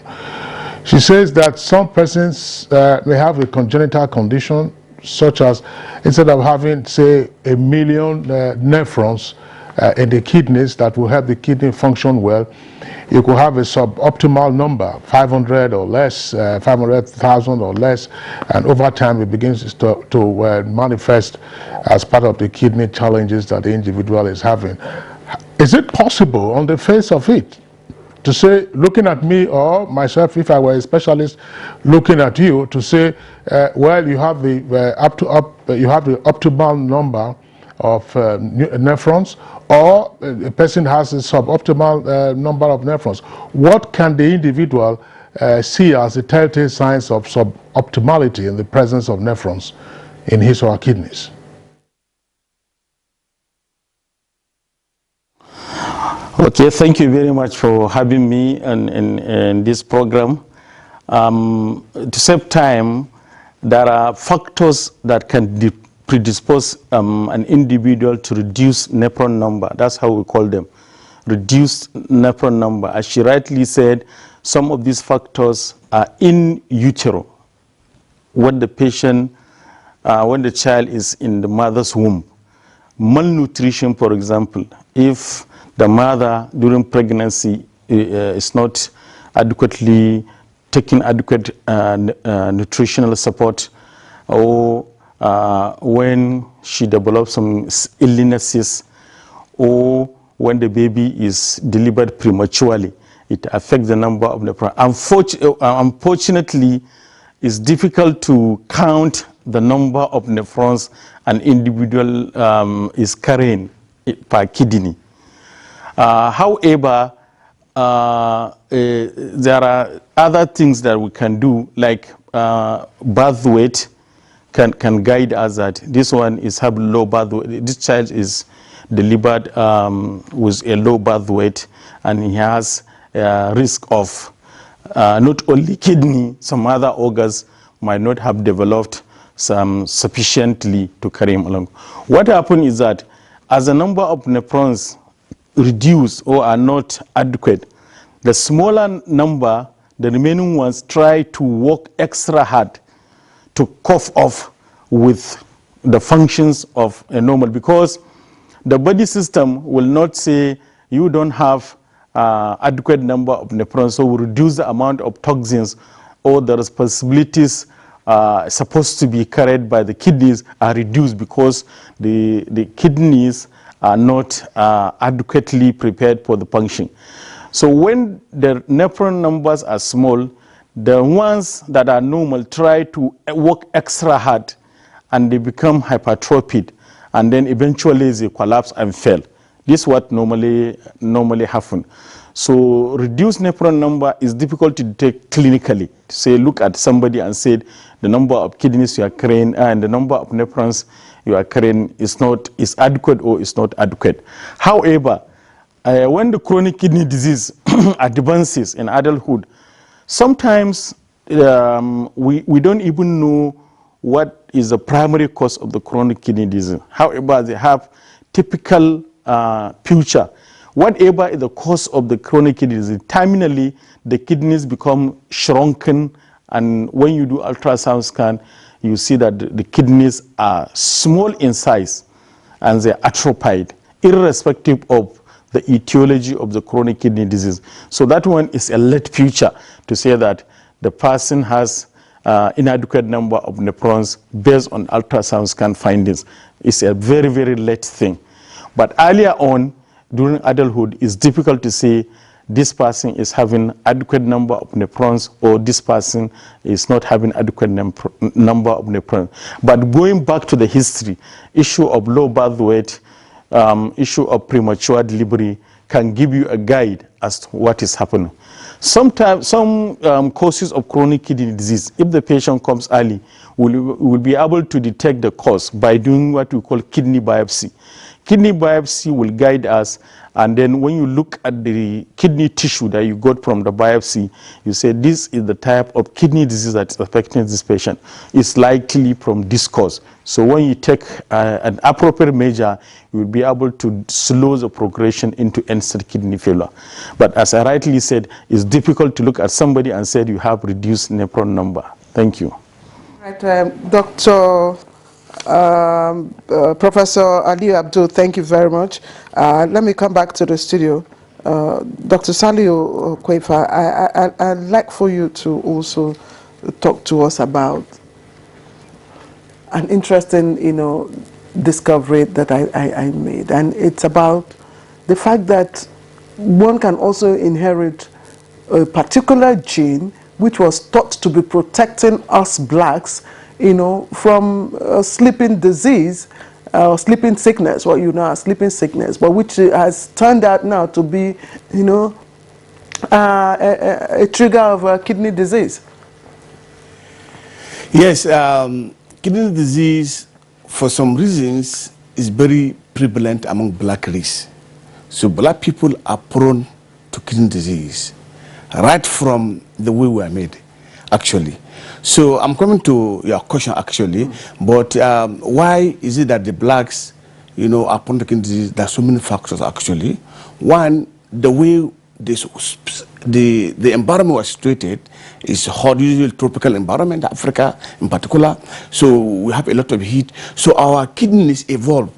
She says that some persons may have a congenital condition, such as instead of having, say, 1 million nephrons in the kidneys that will help the kidney function well, you could have a suboptimal number, 500 or less, 500,000 or less, and over time it begins to manifest as part of the kidney challenges that the individual is having. Is it possible on the face of it to say, looking at me or myself, if I were a specialist, looking at you, to say, well, you have the you have the optimal number of nephrons, or a person has a suboptimal number of nephrons? What can the individual see as the telltale signs of suboptimality in the presence of nephrons in his or her kidneys? Okay, thank you very much for having me in this program. To save time, there are factors that can predispose an individual to reduce nephron number. That's how we call them, reduced nephron number. As she rightly said, some of these factors are in utero, when the patient, when the child is in the mother's womb. Malnutrition, for example, if the mother during pregnancy is not adequately taking adequate nutritional support, or when she develops some illnesses, or when the baby is delivered prematurely, it affects the number of nephrons. Unfortunately, it's difficult to count the number of nephrons an individual is carrying per kidney. However, there are other things that we can do, like birth weight can guide us that this one is have low birth weight. This child is delivered with a low birth weight, and he has a risk of not only kidney, some other organs might not have developed sufficiently to carry him along. What happens is that as the number of nephrons reduce or are not adequate, the smaller number, the remaining ones, try to work extra hard to cough off with the functions of a normal, because the body system will not say you don't have adequate number of nephrons, so we reduce the amount of toxins or the responsibilities supposed to be carried by the kidneys are reduced, because the kidneys are not adequately prepared for the function. So when the nephron numbers are small, the ones that are normal try to work extra hard, and they become hypertrophied, and then eventually they collapse and fail. This is what normally happens. So reduced nephron number is difficult to detect clinically. Say, look at somebody and say the number of kidneys you are carrying and the number of nephrons you are carrying is adequate or is not adequate. However, when the chronic kidney disease advances in adulthood, sometimes we don't even know what is the primary cause of the chronic kidney disease. However, they have typical future. Whatever is the cause of the chronic kidney disease, terminally the kidneys become shrunken, and when you do ultrasound scan, you see that the kidneys are small in size and they're atrophied, irrespective of the etiology of the chronic kidney disease. So that one is a late future to say that the person has inadequate number of nephrons based on ultrasound scan findings. It's a very, very late thing. But earlier on, during adulthood, it's difficult to say this person is having adequate number of nephrons or this person is not having adequate number of nephrons. But going back to the history, issue of low birth weight, issue of premature delivery can give you a guide as to what is happening. Sometimes, some causes of chronic kidney disease, if the patient comes early, we'll be able to detect the cause by doing what we call kidney biopsy. Kidney biopsy will guide us, and then when you look at the kidney tissue that you got from the biopsy, you say this is the type of kidney disease that is affecting this patient. It's likely from this cause. So when you take an appropriate measure, you will be able to slow the progression into end-stage kidney failure. But as I rightly said, it's difficult to look at somebody and say you have reduced nephron number. Thank you. Right, Dr. Professor Ali Abdul, thank you very much. Let me come back to the studio. Dr. Saliu Kwefa, I'd like for you to also talk to us about an interesting, discovery that I made, and it's about the fact that one can also inherit a particular gene which was thought to be protecting us blacks, from sleeping disease, sleeping sickness, what you know as sleeping sickness, but which has turned out now to be, a trigger of kidney disease. Yes, kidney disease, for some reasons, is very prevalent among black race. So black people are prone to kidney disease, right from the way we are made, actually. So I'm coming to your question, actually, but why is it that the blacks, are prone to kidney disease? There are so many factors, actually. One, the way the environment was situated is hot, usually tropical environment, Africa in particular. So we have a lot of heat. So our kidneys evolved,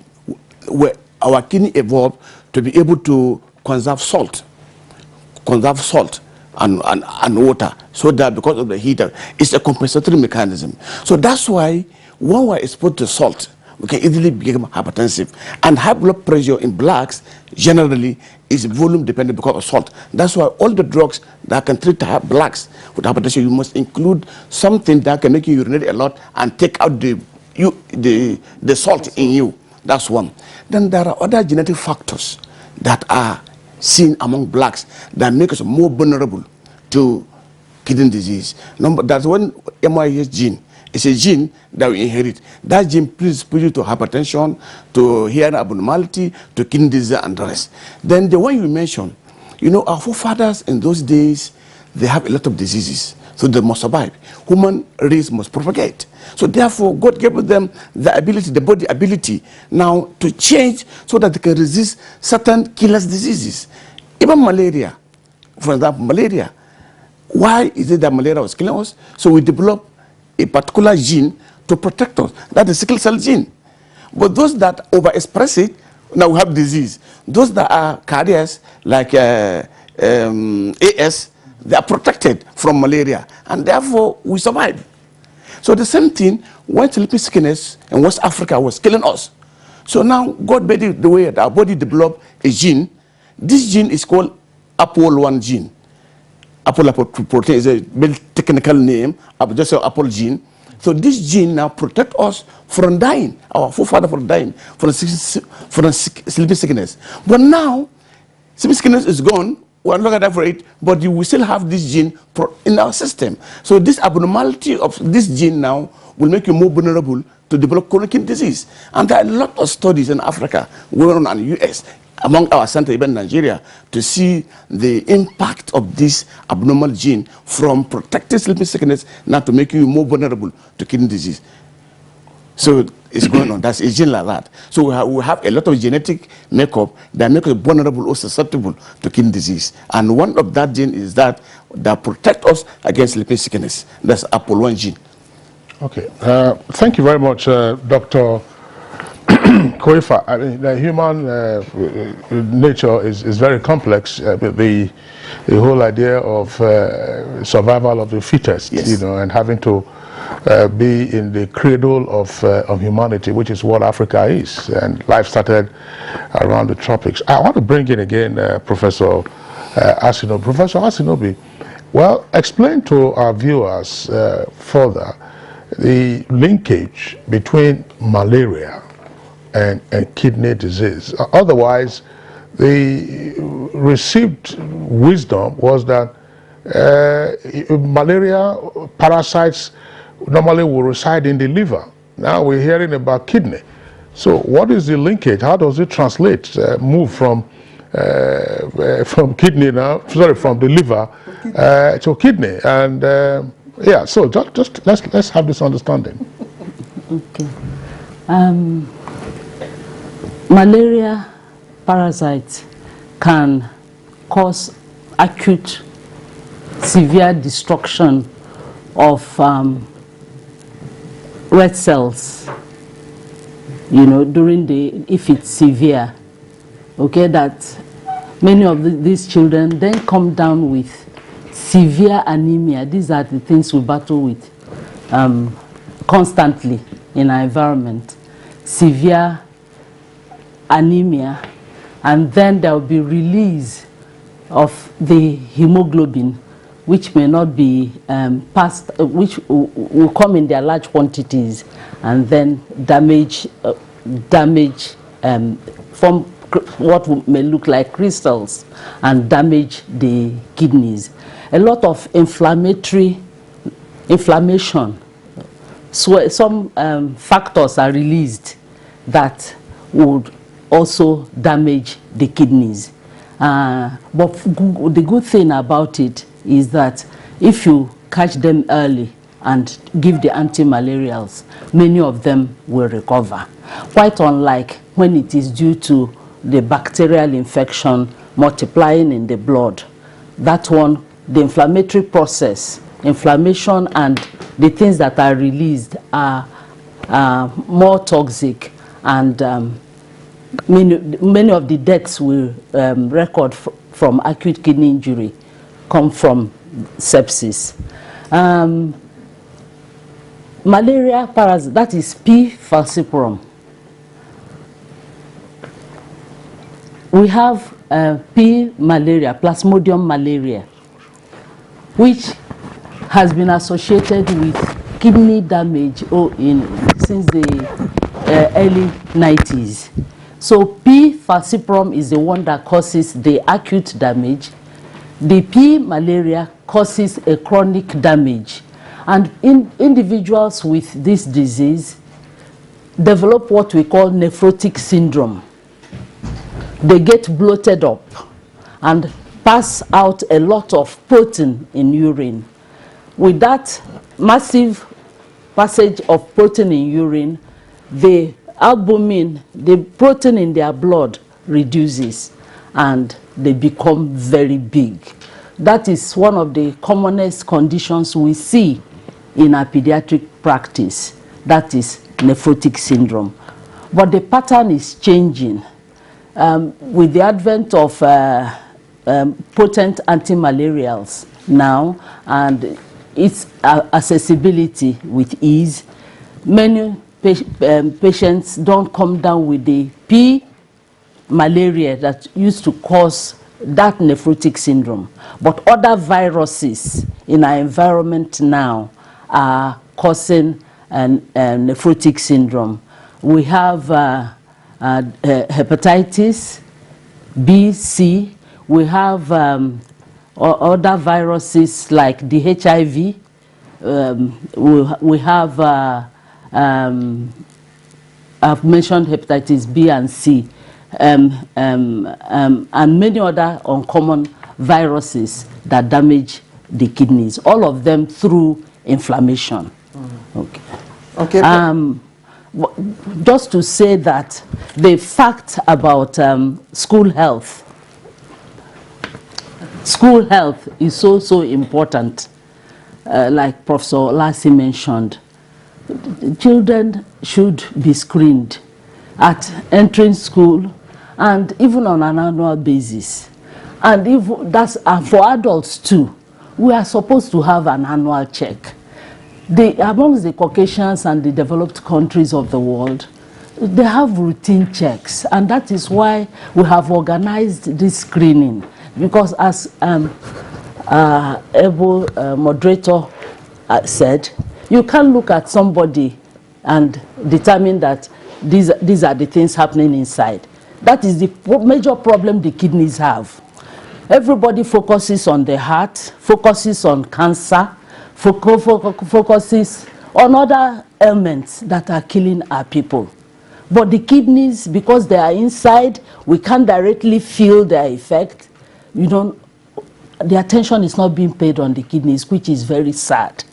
to be able to conserve salt and water, so that because of the heat, it's a compensatory mechanism. So that's why when we're exposed to salt, we can easily become hypertensive. And high blood pressure in blacks generally is volume dependent because of salt. That's why all the drugs that can treat blacks with hypertension, you must include something that can make you urinate a lot and take out the salt in you. That's one. Then there are other genetic factors that are seen among blacks that make us more vulnerable to kidney disease. That's one MYS gene. It's a gene that we inherit. That gene predisposes to hypertension, to hearing abnormality, to kidney disease and the rest. Then the one you mentioned, our forefathers in those days, they have a lot of diseases, so they must survive. Human race must propagate. So therefore, God gave them the ability, the body ability, now to change so that they can resist certain killers diseases. Even malaria, for example, malaria. Why is it that malaria was killing us? So we developed a particular gene to protect us. That's the sickle cell gene. But those that overexpress it, now we have disease. Those that are carriers, like AS, they are protected from malaria, and therefore we survive. So the same thing when sleeping sickness in West Africa was killing us. So now God made it the way that our body developed a gene. This gene is called APOL1 gene. APOL protein is a very technical name, just an APOL gene. So this gene now protects us from dying, our forefather from dying, from sleeping sickness. But now, sleeping sickness is gone, we're not going for it, but you will still have this gene in our system. So this abnormality of this gene now will make you more vulnerable to develop chronic kidney disease. And there are a lot of studies in Africa, going on in the US, among our centers, even Nigeria, to see the impact of this abnormal gene from protective sleeping sickness now to make you more vulnerable to kidney disease. So it's going on. That's a gene like that. So we have a lot of genetic makeup that make us vulnerable or susceptible to kidney disease. And one of that gene is that protect us against sleeping sickness. That's APOL1 gene. Okay. Thank you very much, Dr. Koifa. I mean, the human nature is very complex. The whole idea of survival of the fittest, yes, you know, and having to be in the cradle of humanity, which is what Africa is, and life started around the tropics. I want to bring in again Professor Asinobi. Professor Asinobi, well, explain to our viewers further the linkage between malaria and kidney disease. Otherwise, the received wisdom was that malaria parasites normally will reside in the liver. Now we're hearing about kidney. So what is the linkage? How does it translate, move from kidney now, sorry, from the liver to kidney? And yeah, so just let's have this understanding. Okay. Malaria parasites can cause acute severe destruction of red cells, you know, if it's severe. Okay, that many of these children then come down with severe anemia. These are the things we battle with constantly in our environment. Severe anemia, and then there will be release of the hemoglobin, which may not be passed, which will come in their large quantities, and then damage form what may look like crystals and damage the kidneys. A lot of inflammation. So some factors are released that would also damage the kidneys. But the good thing about it is that if you catch them early and give the anti-malarials, many of them will recover. Quite unlike when it is due to the bacterial infection multiplying in the blood. That one, the inflammatory process, inflammation and the things that are released are more toxic, and many of the deaths we record from acute kidney injury come from sepsis. Malaria parasite, that is P. falciparum. We have P. malaria, Plasmodium malaria, which has been associated with kidney damage since the early 90s. So P. falciparum is the one that causes the acute damage. The P. malaria causes a chronic damage. And individuals with this disease develop what we call nephrotic syndrome. They get bloated up and pass out a lot of protein in urine. With that massive passage of protein in urine, the albumin, the protein in their blood, reduces and they become very big. That is one of the commonest conditions we see in our pediatric practice. That is nephrotic syndrome. But the pattern is changing. With the advent of potent anti-malarials now and its accessibility with ease, many patients don't come down with the P. malaria that used to cause that nephrotic syndrome. But other viruses in our environment now are causing nephrotic syndrome. We have hepatitis B, C. we have other viruses like the HIV. We have, I've mentioned hepatitis B and C, and many other uncommon viruses that damage the kidneys, all of them through inflammation. Okay. Okay. Just to say that the fact about school health is so important. Like Professor Lassie mentioned, children should be screened at entering school and even on an annual basis. And if that's for adults too, we are supposed to have an annual check. Amongst the Caucasians and the developed countries of the world, they have routine checks, and that is why we have organized this screening. Because as moderator said, you can't look at somebody and determine that these are the things happening inside. That is the major problem the kidneys have. Everybody focuses on the heart, focuses on cancer, focuses on other ailments that are killing our people. But the kidneys, because they are inside, we can't directly feel their effect. The attention is not being paid on the kidneys, which is very sad.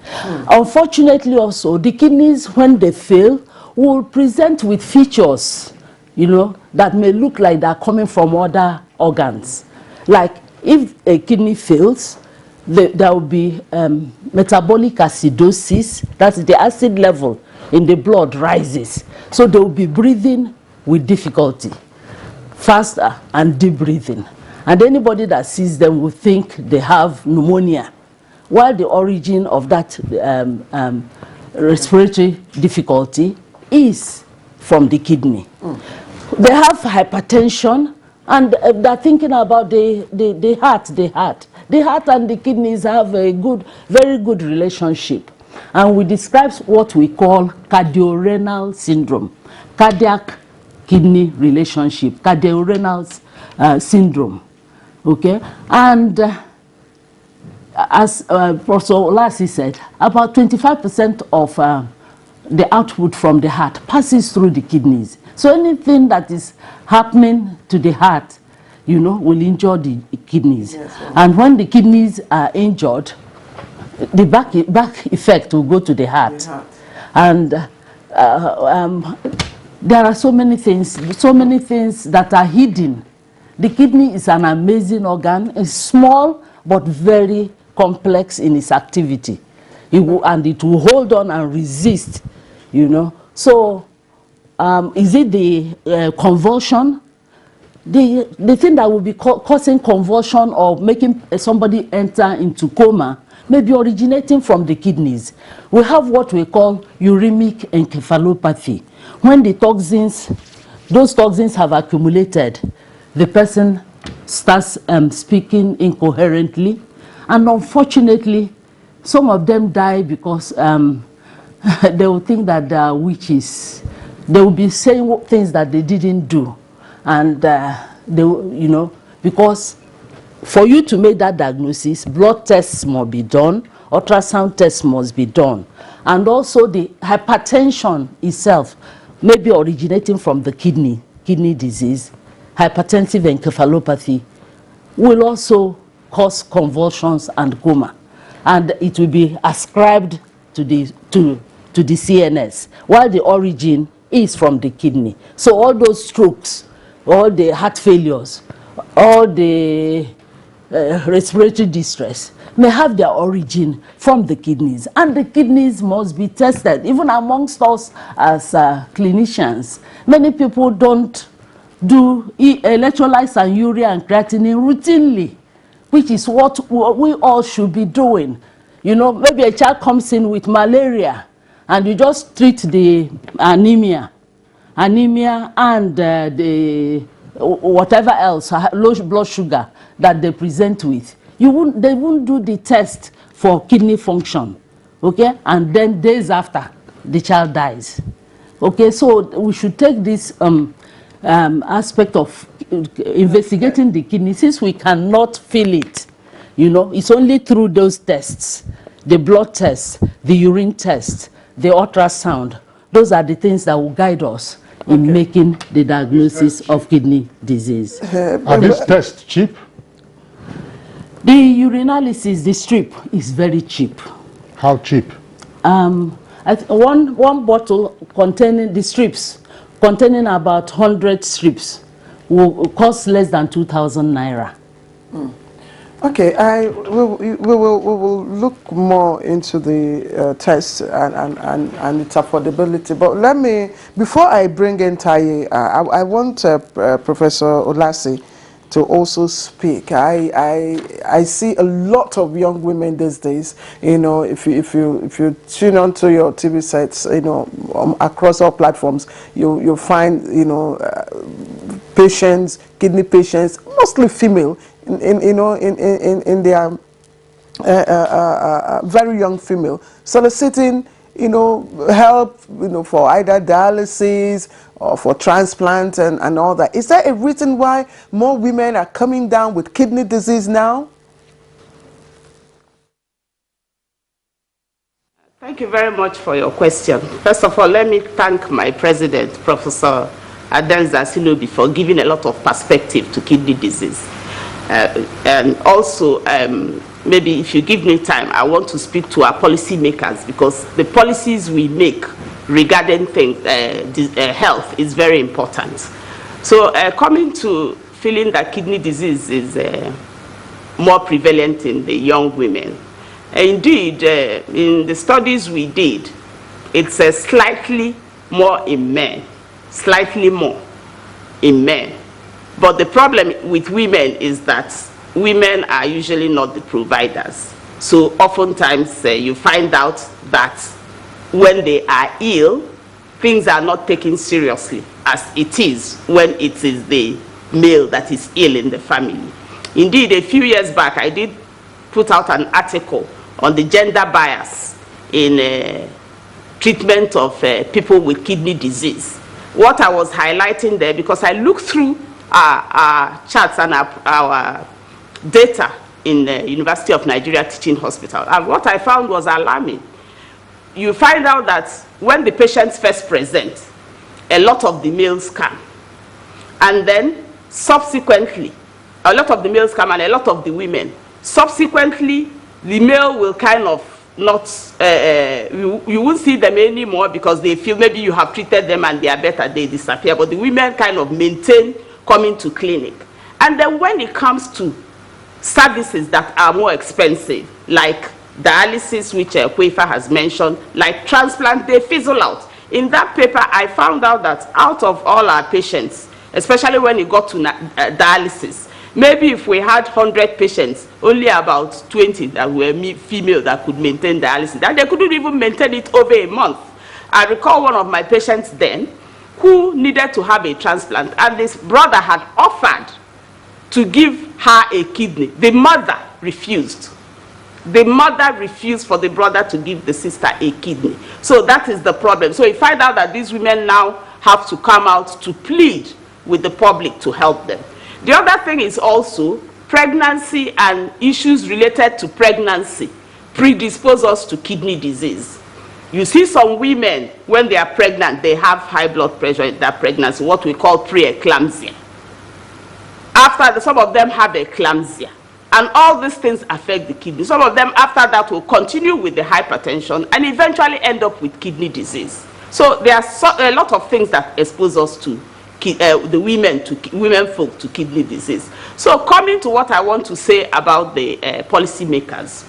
Unfortunately also, the kidneys, when they fail, will present with features, that may look like they're coming from other organs. Like if a kidney fails, there will be metabolic acidosis, that's the acid level in the blood rises. So they will be breathing with difficulty, faster and deep breathing. And anybody that sees them will think they have pneumonia, while the origin of that respiratory difficulty is from the kidney. They have hypertension, and they're thinking about the heart. The heart and the kidneys have a very good relationship. And we describe what we call cardiorenal syndrome, cardiac kidney relationship, cardiorenal syndrome. Okay, and as Professor Lassie said, about 25% of the output from the heart passes through the kidneys. So anything that is happening to the heart, will injure the kidneys. Yes, well. And when the kidneys are injured, the back effect will go to the heart. And there are so many things that are hidden. The kidney is an amazing organ. It's small but very complex in its activity. And it will hold on and resist, So is it the convulsion? The thing that will be causing convulsion or making somebody enter into coma may be originating from the kidneys. We have what we call uremic encephalopathy. When those toxins have accumulated, the person starts speaking incoherently, and unfortunately, some of them die because they will think that they are witches. They will be saying things that they didn't do, and because for you to make that diagnosis, blood tests must be done, ultrasound tests must be done, and also the hypertension itself may be originating from the kidney disease. Hypertensive encephalopathy will also cause convulsions and coma, and it will be ascribed to the CNS, while the origin is from the kidney. So all those strokes, all the heart failures, all the respiratory distress may have their origin from the kidneys, and the kidneys must be tested. Even amongst us as clinicians, many people don't do electrolytes and urea and creatinine routinely, which is what we all should be doing. Maybe a child comes in with malaria, and you just treat the anemia and the whatever else, low blood sugar that they present with. They won't do the test for kidney function, okay? And then days after, the child dies. Okay, so we should take this aspect of investigating the kidney, since we cannot feel it, you know, it's only through those tests, the blood test, the urine test, the ultrasound. Those are the things that will guide us in making the diagnosis of kidney disease. Are these tests cheap? The urinalysis, the strip, is very cheap. How cheap? One bottle containing the strips, containing about 100 strips, will cost less than 2,000 naira. Okay, we will look more into the test and its affordability. But let me, before I bring in Taye, I want Professor Olasi to also speak. I see a lot of young women these days. You know, if you tune onto your TV sets, you know, across all platforms, you'll find, you know, patients, kidney patients, mostly female, in their very young female, soliciting, you know, help, you know, for either dialysis or for transplant and all that. Is there a reason why more women are coming down with kidney disease now? Thank you very much for your question. First of all, let me thank my president, Professor Adenza Silobi, for giving a lot of perspective to kidney disease. And also, maybe if you give me time, I want to speak to our policy makers, because the policies we make regarding things, health is very important. So coming to feeling that kidney disease is more prevalent in the young women. Indeed, in the studies we did, it's slightly more in men, slightly more in men. But the problem with women is that women are usually not the providers. So oftentimes you find out that when they are ill, things are not taken seriously as it is when it is the male that is ill in the family. Indeed, a few years back, I did put out an article on the gender bias in treatment of people with kidney disease. What I was highlighting there, because I looked through our charts and our data in the University of Nigeria Teaching Hospital, and what I found was alarming. You find out that when the patients first present, a lot of the males come, and then subsequently, a lot of the males come and a lot of the women. Subsequently, the male will kind of not, you won't see them anymore because they feel maybe you have treated them and they are better, they disappear. But the women kind of maintain coming to clinic. And then when it comes to services that are more expensive, like dialysis, which Kwefa has mentioned, like transplant, they fizzle out. In that paper, I found out that out of all our patients, especially when it got to dialysis, maybe if we had 100 patients, only about 20 that were female that could maintain dialysis, and they couldn't even maintain it over a month. I recall one of my patients then who needed to have a transplant, and this brother had offered to give her a kidney. The mother refused. The mother refused for the brother to give the sister a kidney. So that is the problem. So you find out that these women now have to come out to plead with the public to help them. The other thing is also pregnancy and issues related to pregnancy predispose us to kidney disease. You see some women, when they are pregnant, they have high blood pressure in their pregnancy, what we call preeclampsia. After some of them have eclampsia. And all these things affect the kidney. Some of them after that will continue with the hypertension and eventually end up with kidney disease. So there are a lot of things that expose us to the women folk to kidney disease. So coming to what I want to say about the policymakers,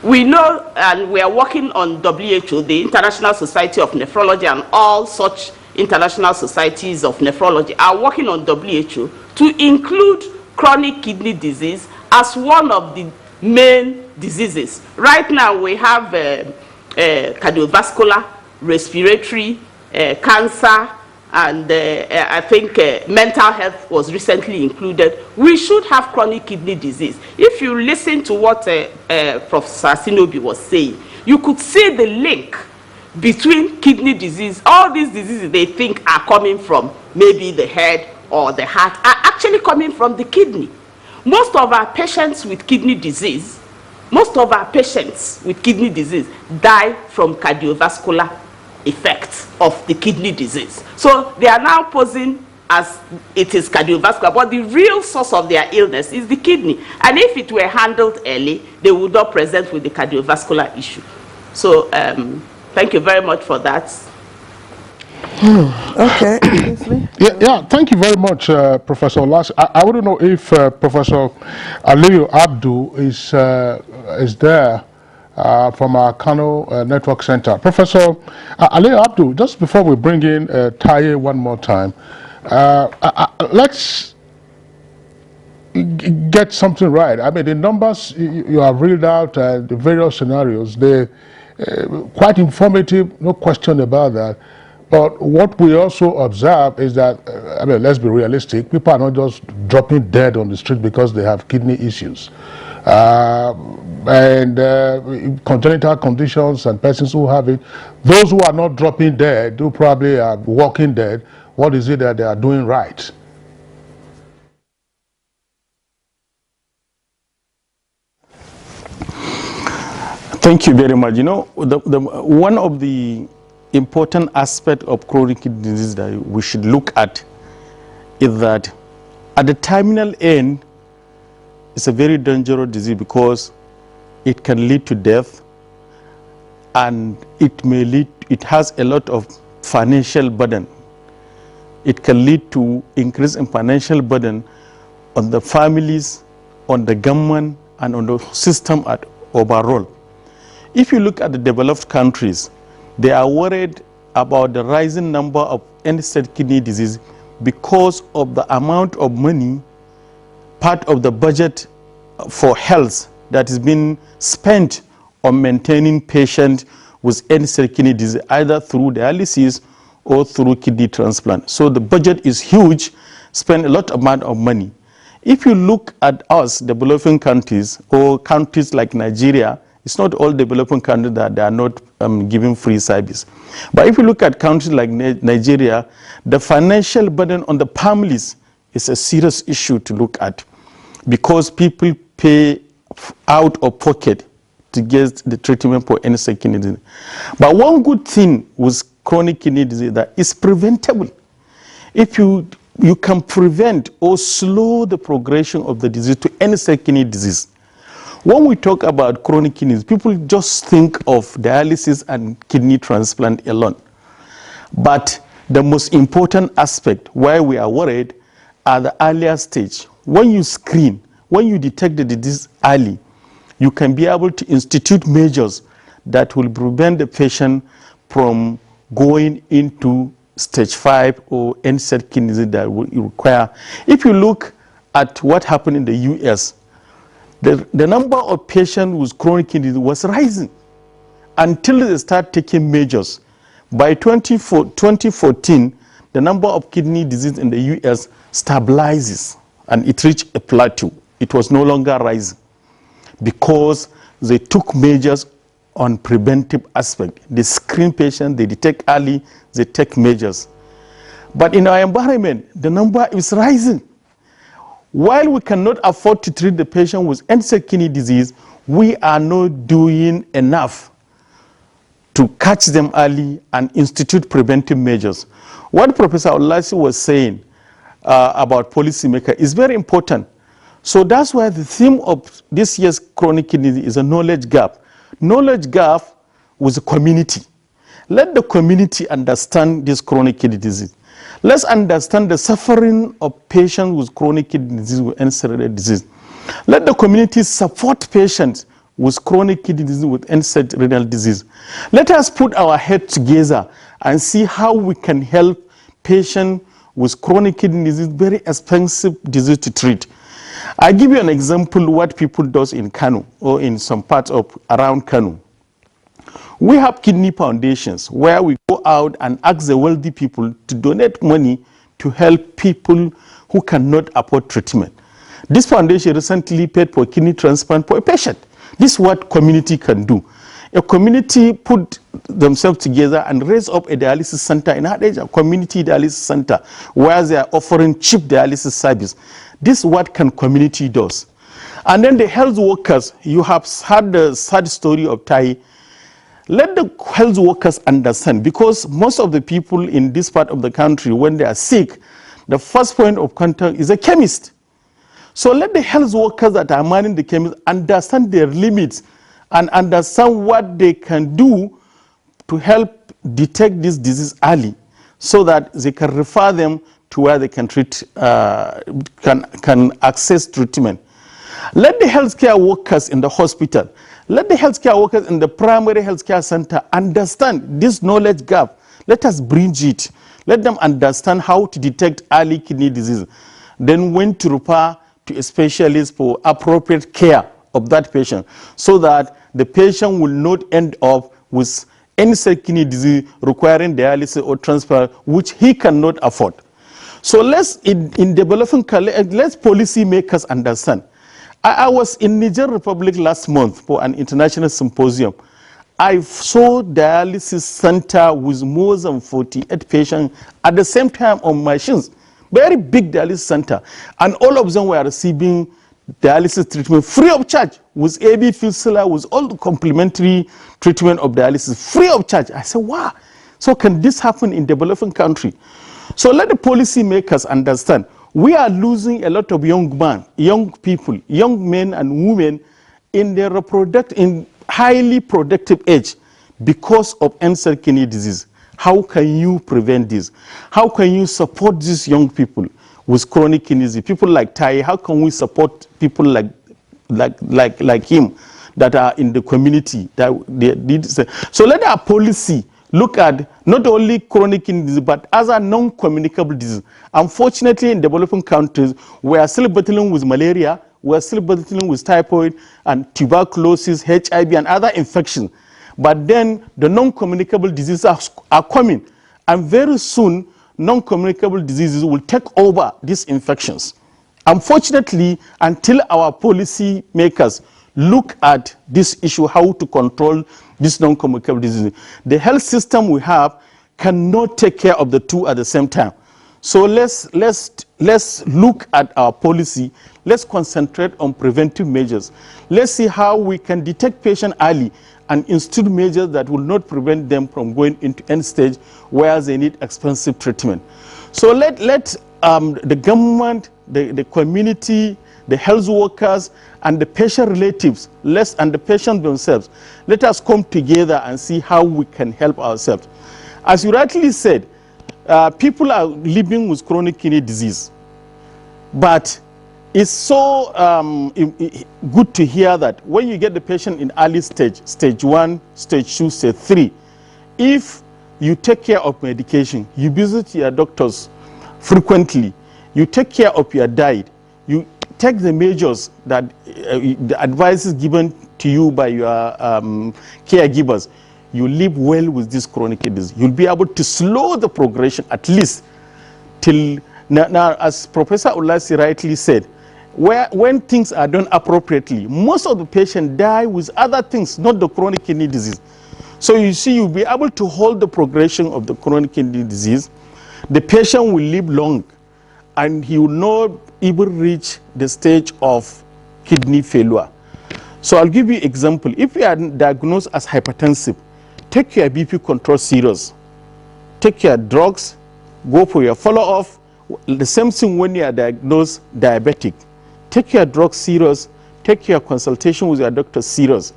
we know and we are working on WHO, the International Society of Nephrology, and all such international societies of nephrology are working on WHO to include chronic kidney disease as one of the main diseases. Right now we have cardiovascular, respiratory, cancer, and I think mental health was recently included. We should have chronic kidney disease. If you listen to what Professor Sinobi was saying, you could see the link between kidney disease, all these diseases they think are coming from maybe the head or the heart are actually coming from the kidney. Most of our patients with kidney disease die from cardiovascular effects of the kidney disease. So they are now posing as it is cardiovascular, but the real source of their illness is the kidney. And if it were handled early, they would not present with the cardiovascular issue. So thank you very much for that. Okay. Yeah, thank you very much, Professor Olas. I want to know if Professor Aliyu Abdu is there from our Kano Network Center. Professor Aliyu Abdu, just before we bring in Taye one more time, let's get something right. I mean, the numbers you have read out, the various scenarios, they're quite informative, no question about that. But what we also observe is that, I mean, let's be realistic, people are not just dropping dead on the street because they have kidney issues. Congenital conditions and persons who have it, those who are not dropping dead, who probably are walking dead, what is it that they are doing right? Thank you very much. You know, one of the important aspect of chronic kidney disease that we should look at is that at the terminal end, it's a very dangerous disease because it can lead to death, and it has a lot of financial burden. It can lead to increase in financial burden on the families, on the government, and on the system at overall. If you look at the developed countries, they are worried about the rising number of end-stage kidney disease because of the amount of money, part of the budget for health that is being spent on maintaining patients with end-stage kidney disease, either through dialysis or through kidney transplant. So the budget is huge, spend a lot of amount of money. If you look at us, developing countries, or countries like Nigeria, it's not all developing countries that they are not giving free service. But if you look at countries like Nigeria, the financial burden on the families is a serious issue to look at because people pay out of pocket to get the treatment for end-stage kidney disease. But one good thing with chronic kidney disease that is preventable. If you can prevent or slow the progression of the disease to end-stage kidney disease. When we talk about chronic kidneys, people just think of dialysis and kidney transplant alone. But the most important aspect why we are worried are the earlier stage. When you screen, when you detect the disease early, you can be able to institute measures that will prevent the patient from going into stage 5 or end-stage kidney disease that will require. If you look at what happened in the US, the number of patients with chronic kidney disease was rising until they start taking measures. By 2014, the number of kidney disease in the US stabilizes and it reached a plateau. It was no longer rising because they took measures on preventive aspect. They screen patients, they detect early, they take measures. But in our environment, the number is rising. While we cannot afford to treat the patient with end-stage kidney disease, we are not doing enough to catch them early and institute preventive measures. What Professor Olasi was saying about policymakers is very important. So that's why the theme of this year's chronic kidney disease is a knowledge gap. Knowledge gap with the community. Let the community understand this chronic kidney disease. Let's understand the suffering of patients with chronic kidney disease, with end-stage disease. Let the community support patients with chronic kidney disease, with end-stage renal disease. Let us put our head together and see how we can help patients with chronic kidney disease, very expensive disease to treat. I give you an example what people do in Kano or in some parts of around Kano. We have kidney foundations where we go out and ask the wealthy people to donate money to help people who cannot afford treatment. This foundation recently paid for kidney transplant for a patient. This is what community can do. A community put themselves together and raise up a dialysis center in Hadeja, community dialysis center, where they are offering cheap dialysis service. This is what can community does. And then the health workers, you have heard the sad story of Tai. Let the health workers understand, because most of the people in this part of the country, when they are sick, the first point of contact is a chemist. So let the health workers that are manning the chemist understand their limits and understand what they can do to help detect this disease early, so that they can refer them to where they can treat, can access treatment. Let the healthcare workers in the hospital, let the healthcare workers in the primary healthcare center understand this knowledge gap. Let us bridge it. Let them understand how to detect early kidney disease. Then when to refer to a specialist for appropriate care of that patient, so that the patient will not end up with any kidney disease requiring dialysis or transplant, which he cannot afford. So let's, in developing, let's policy makers understand. I was in Niger Republic last month for an international symposium. I saw dialysis center with more than 48 patients at the same time on machines. Very big dialysis center. And all of them were receiving dialysis treatment free of charge, with AB fistula, with all the complementary treatment of dialysis, free of charge. I said, wow, so can this happen in developing country? So let the policy makers understand. We are losing a lot of young people, young men and women in their in highly productive age because of end-stage kidney disease. How can you prevent this? How can you support these young people with chronic kidney disease? People like Tai, how can we support people like him that are in the community? So let our policy look at not only chronic kidney disease, but other non-communicable diseases. Unfortunately, in developing countries, we are still battling with malaria, we are still battling with typhoid and tuberculosis, HIV, and other infections. But then the non-communicable diseases are coming. And very soon, non-communicable diseases will take over these infections. Unfortunately, until our policy makers look at this issue, how to control this non-communicable disease, the health system we have cannot take care of the two at the same time. So let's look at our policy. Let's concentrate on preventive measures. Let's see how we can detect patients early and institute measures that will not prevent them from going into end stage where they need expensive treatment. So let the government, the community, the health workers, and the patient relatives, and the patients themselves, let us come together and see how we can help ourselves. As you rightly said, people are living with chronic kidney disease. But it's so good to hear that when you get the patient in early stage, stage 1, stage 2, stage 3, if you take care of medication, you visit your doctors frequently, you take care of your diet, you take the measures that the advice is given to you by your caregivers, you live well with this chronic disease. You'll be able to slow the progression at least till now, as Professor Ulasi rightly said, when things are done appropriately, most of the patients die with other things, not the chronic kidney disease. So you see, you'll be able to hold the progression of the chronic kidney disease. The patient will live long, and he will not even reach the stage of kidney failure. So I'll give you an example. If you are diagnosed as hypertensive, take your BP control serious. Take your drugs, go for your follow-up. The same thing when you are diagnosed diabetic. Take your drugs serious, take your consultation with your doctor serious.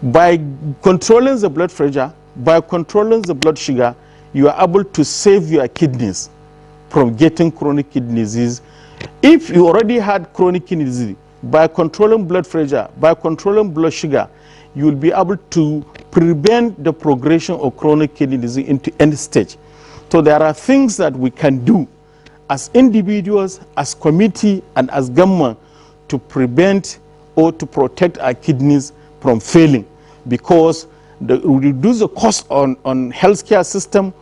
By controlling the blood pressure, by controlling the blood sugar, you are able to save your kidneys from getting chronic kidney disease. If you already had chronic kidney disease, by controlling blood pressure, by controlling blood sugar, you will be able to prevent the progression of chronic kidney disease into end stage. So there are things that we can do as individuals, as committee, and as government to prevent or to protect our kidneys from failing, because we reduce the cost on healthcare system,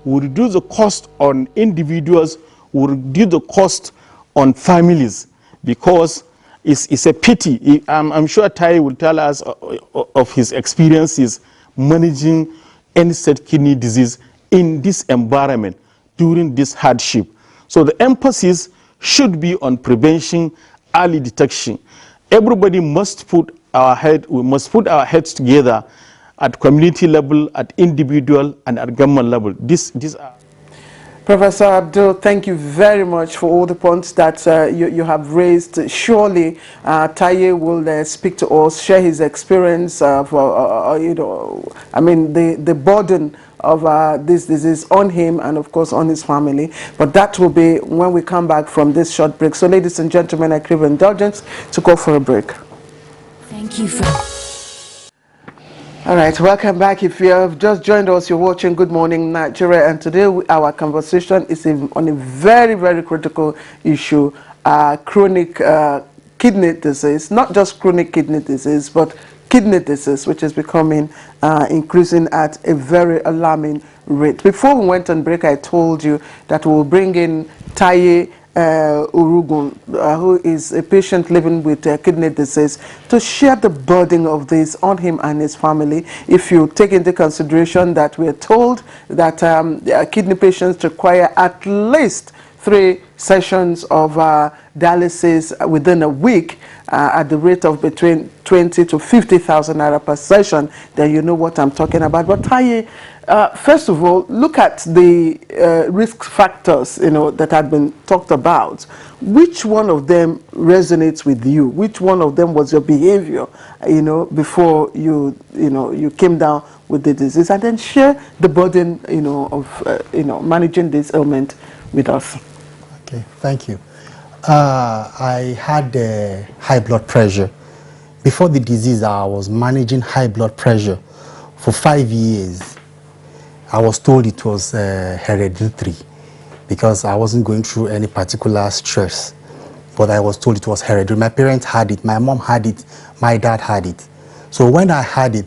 we reduce the cost on individuals, we reduce the cost on families, because it's a pity. I'm sure Tai will tell us of his experiences managing end-stage kidney disease in this environment during this hardship. So the emphasis should be on prevention, early detection. Everybody must put we must put our heads together at community level, at individual, and at government level. These are. Professor Abdul, thank you very much for all the points that you have raised. Surely, Taye will speak to us, share his experience of, you know, I mean, the burden of this disease on him and, of course, on his family. But that will be when we come back from this short break. So, ladies and gentlemen, I crave indulgence to go for a break. Thank you for... All right, welcome back. If you have just joined us, you're watching Good Morning Nigeria, and today our conversation is on a very, very critical issue, chronic kidney disease. Not just chronic kidney disease, but kidney disease, which is becoming increasing at a very alarming rate. Before we went on break, I told you that we'll bring in Taye Urugun, who is a patient living with kidney disease, to share the burden of this on him and his family. If you take into consideration that we're told that kidney patients require at least 3 sessions of dialysis within a week at the rate of between 20 to 50,000 naira per session, then you know what I'm talking about. But Taye, first of all, look at the risk factors, you know, that have been talked about. Which one of them resonates with you? Which one of them was your behavior, you know, before you came down with the disease? And then share the burden, you know, of managing this ailment with us. Okay, thank you. I had high blood pressure. Before the disease, I was managing high blood pressure for 5 years. I was told it was hereditary because I wasn't going through any particular stress, but I was told it was hereditary. My parents had it, my mom had it, my dad had it. So when I had it,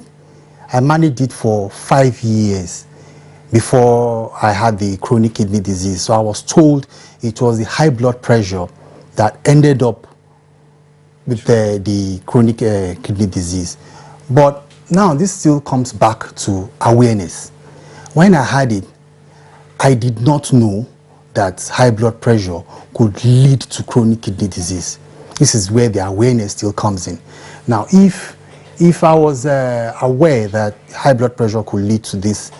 I managed it for 5 years before I had the chronic kidney disease. So I was told it was the high blood pressure that ended up with the chronic kidney disease. But now this still comes back to awareness. When I had it, I did not know that high blood pressure could lead to chronic kidney disease. This is where the awareness still comes in. Now, if I was aware that high blood pressure could lead to this,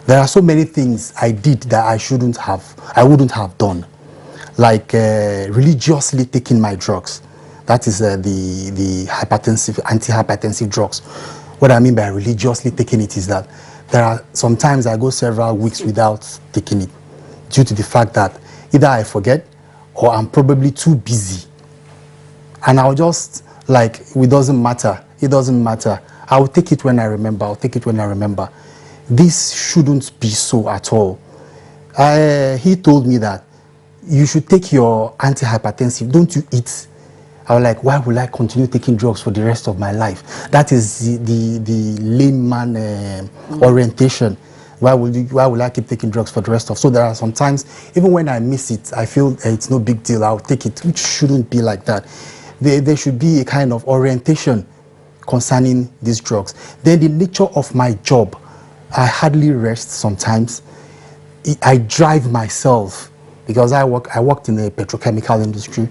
there are so many things I did that I wouldn't have done, like religiously taking my drugs. That is the antihypertensive drugs. What I mean by religiously taking it is that there are sometimes I go several weeks without taking it due to the fact that either I forget or I'm probably too busy. And I'll just like, it doesn't matter. I'll take it when I remember. This shouldn't be so at all. He told me that you should take your antihypertensive. Don't you eat? I was like, why will I continue taking drugs for the rest of my life? That is the layman orientation. Why will I keep taking drugs for the rest of? So there are some times, even when I miss it, I feel it's no big deal. I'll take it, which shouldn't be like that. There should be a kind of orientation concerning these drugs. Then the nature of my job, I hardly rest sometimes. I drive myself because I worked in the petrochemical industry.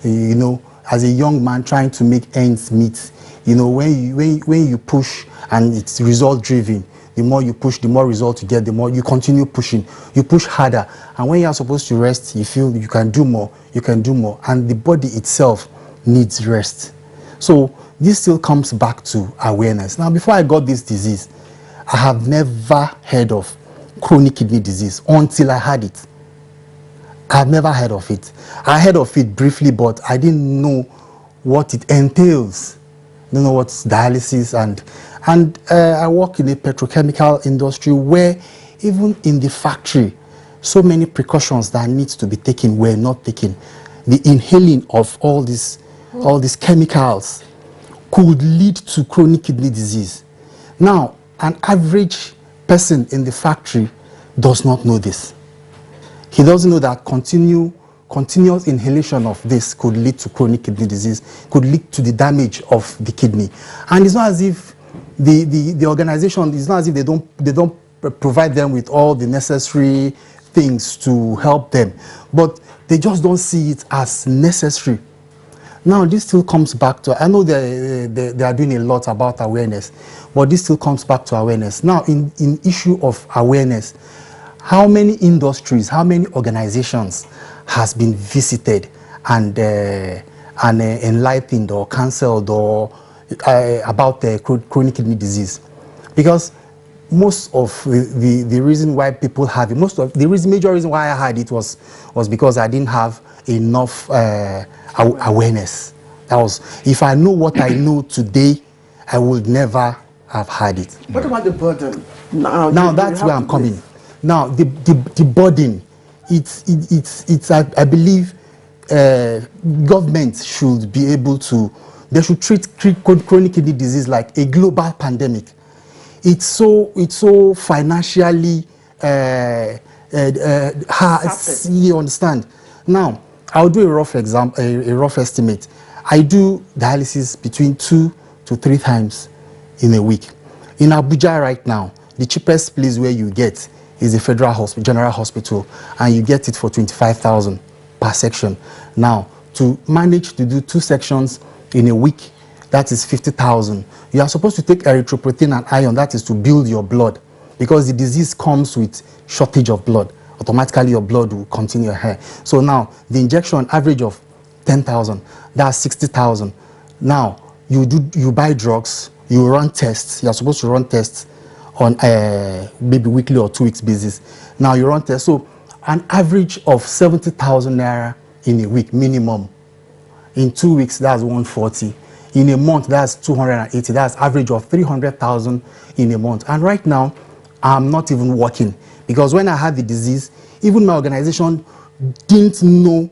You know, as a young man trying to make ends meet, you know, when you push and it's result driven, the more you push, the more result you get, the more you continue pushing. You push harder. And when you are supposed to rest, you feel you can do more, and the body itself needs rest. So this still comes back to awareness. Now, before I got this disease, I have never heard of chronic kidney disease until I had it. I've never heard of it. I heard of it briefly, but I didn't know what it entails. I don't know what's dialysis, and I work in the petrochemical industry where even in the factory, so many precautions that needs to be taken were not taken. The inhaling of all these chemicals could lead to chronic kidney disease. Now, an average person in the factory does not know this. He doesn't know that continuous inhalation of this could lead to chronic kidney disease, could lead to the damage of the kidney. And it's not as if the organization, it's not as if they don't provide them with all the necessary things to help them, but they just don't see it as necessary. Now, this still comes back to, I know they are doing a lot about awareness, but this still comes back to awareness. Now, in issue of awareness, how many industries, how many organizations has been visited and enlightened or cancelled or about chronic kidney disease? Because most of the reason why people have it, major reason why I had it was because I didn't have enough awareness. That was, if I know what I know today, I would never have had it. What about the burden? Now that's where I'm coming. Now the burden, it's I believe government should be able to, they should treat chronic kidney disease like a global pandemic. It's so financially hard, you understand. Now, I'll do a rough estimate. I do dialysis between 2 to 3 times in a week. In Abuja right now, the cheapest place where you get is the Federal Hospital, General Hospital, and you get it for 25,000 per section. Now, to manage to do 2 sections in a week, that is 50,000. You are supposed to take erythropoietin and iron, that is to build your blood, because the disease comes with shortage of blood. Automatically your blood will continue here. So now, the injection average of 10,000, that's 60,000. Now, you buy drugs, you run tests, you're supposed to run tests on maybe weekly or 2 weeks basis. Now you run tests, so an average of 70,000 naira in a week minimum. In 2 weeks, that's 140. In a month, that's 280. That's average of 300,000 in a month. And right now, I'm not even working, because when I had the disease, even my organization didn't know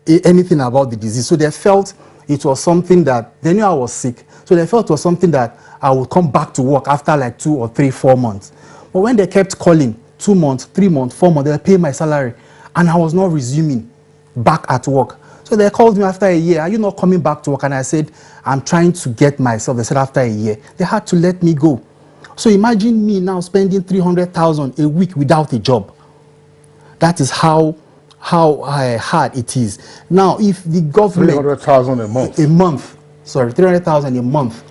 anything about the disease. So they felt it was something that, they knew I was sick, so they felt it was something that I would come back to work after like 2 or 3, 4 months. But when they kept calling 2 months, 3 months, 4 months, they were paying my salary, and I was not resuming back at work. So they called me after a year, are you not coming back to work? And I said, I'm trying to get myself. They said after a year, they had to let me go. So imagine me now spending 300,000 a week without a job. That is how hard it is. Now, if the government... 300,000 a month. A month. Sorry, 300,000 a month.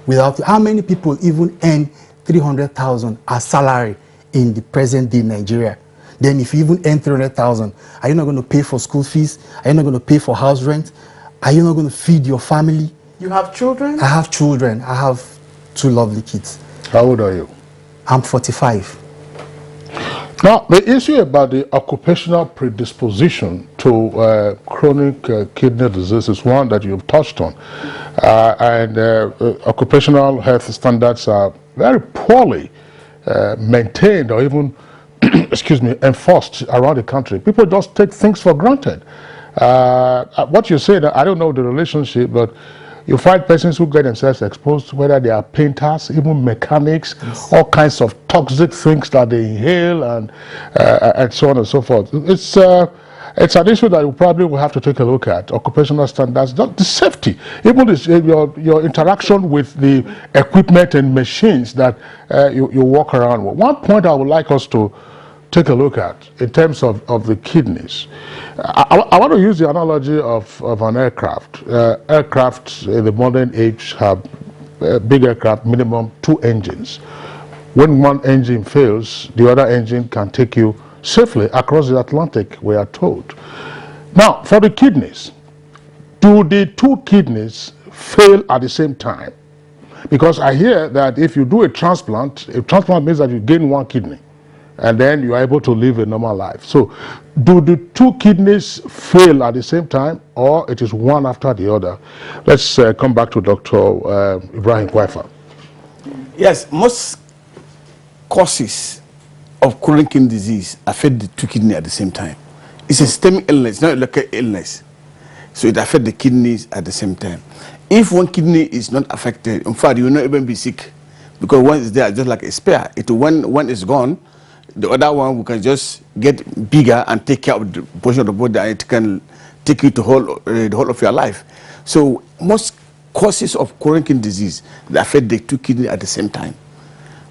Without, how many people even earn 300,000 as salary in the present day Nigeria? Then if you even earn 300,000, are you not going to pay for school fees? Are you not going to pay for house rent? Are you not going to feed your family? You have children? I have children. I have 2 lovely kids. How old are you? I'm 45. Now, the issue about the occupational predisposition to chronic kidney disease is one that you've touched on. Occupational health standards are very poorly maintained or even excuse me, enforced around the country. People just take things for granted. What you say, I don't know the relationship, but you find persons who get themselves exposed, whether they are painters, even mechanics, yes, all kinds of toxic things that they inhale and so on and so forth. It's an issue that you probably will have to take a look at. Occupational standards, the safety, even this, your interaction with the equipment and machines that you walk around with. One point I would like us to take a look at in terms of the kidneys. I want to use the analogy of an aircraft. Aircraft in the modern age have big aircraft, minimum 2 engines. When one engine fails, the other engine can take you safely across the Atlantic, we are told. Now, for the kidneys, do the 2 kidneys fail at the same time? Because I hear that if you do a transplant means that you gain 1 kidney, and then you are able to live a normal life. So, do the 2 kidneys fail at the same time, or it is one after the other? Let's come back to Dr. Ibrahim Kwaifa. Yes, most causes of chronic kidney disease affect the 2 kidneys at the same time. It's a systemic illness, not a local illness. So it affects the kidneys at the same time. If 1 kidney is not affected, in fact, you will not even be sick, because one is there just like a spare. When one is gone, the other one we can just get bigger and take care of the portion of the body, and it can take you to the whole of your life. So most causes of chronic kidney disease that affect the 2 kidneys at the same time.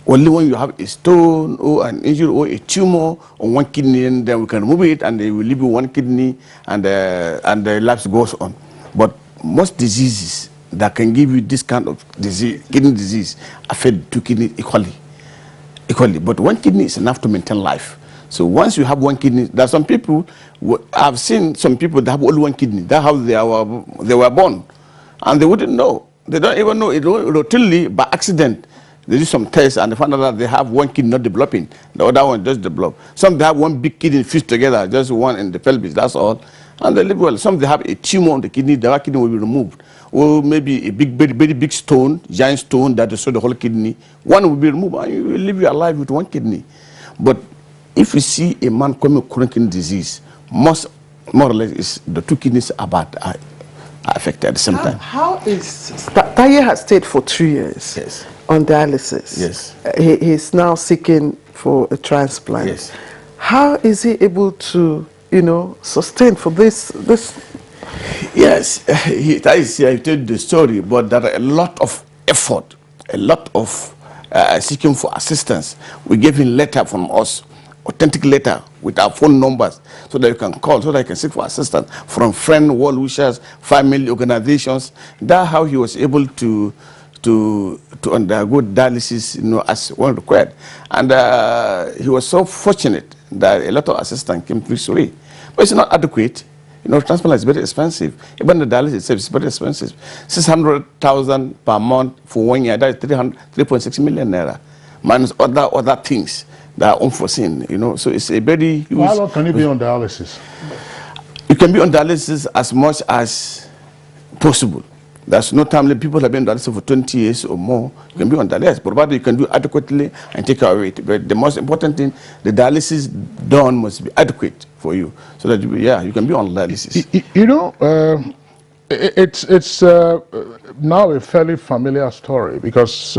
Only when you have a stone or an injury or a tumor on one kidney, and then we can remove it, and they will leave you one kidney, and the life goes on. But most diseases that can give you this kind of disease, kidney disease, affect two kidneys equally. But one kidney is enough to maintain life. So once you have one kidney, there are some people, I've seen some people that have only one kidney. That's how they were born. And they wouldn't know. They don't even know. It routinely, by accident, they do some tests and they find out that they have one kidney not developing. The other one just develop. Some they have one big kidney fused together, just one in the pelvis, that's all. And they live well. Some they have a tumor on the kidney, the other kidney will be removed. Or maybe a very big stone, giant stone that destroys the whole kidney. One will be removed and you will live your life with one kidney. But if you see a man coming with chronic kidney disease, more or less is the two kidneys are bad, are affected at the same time. How is Taye has stayed for 2 years on dialysis? Yes. He's now seeking for a transplant. Yes. How is he able to, sustain for this? Yes, he told the story, but there are a lot of effort, a lot of seeking for assistance. We gave him letter from us, authentic letter with our phone numbers, so that you can call, so that you can seek for assistance from friends, well-wishers, family, organizations. That's how he was able to undergo dialysis, as one required. And he was so fortunate that a lot of assistance came his way. But it's not adequate. Transplant is very expensive. Even the dialysis itself is very expensive. 600,000 per month for 1 year. That is 3.6 million naira. Minus other things that are unforeseen. So it's a very huge. How long can you be on dialysis? You can be on dialysis as much as possible. There's no time limit. People have been on dialysis for 20 years or more. You can be on dialysis, provided you can do adequately and take care of it. But the most important thing, the dialysis done must be adequate for you, so that you can be on dialysis. It's now a fairly familiar story, because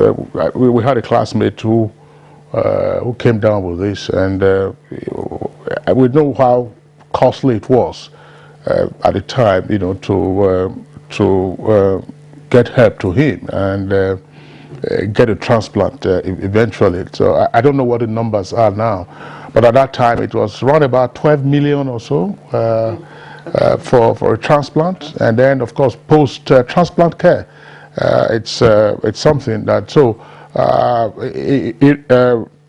we had a classmate who came down with this, and we know how costly it was at the time, to get help to him and get a transplant eventually. So I don't know what the numbers are now, but at that time it was around about 12 million or so for a transplant, and then of course post transplant care. It's something that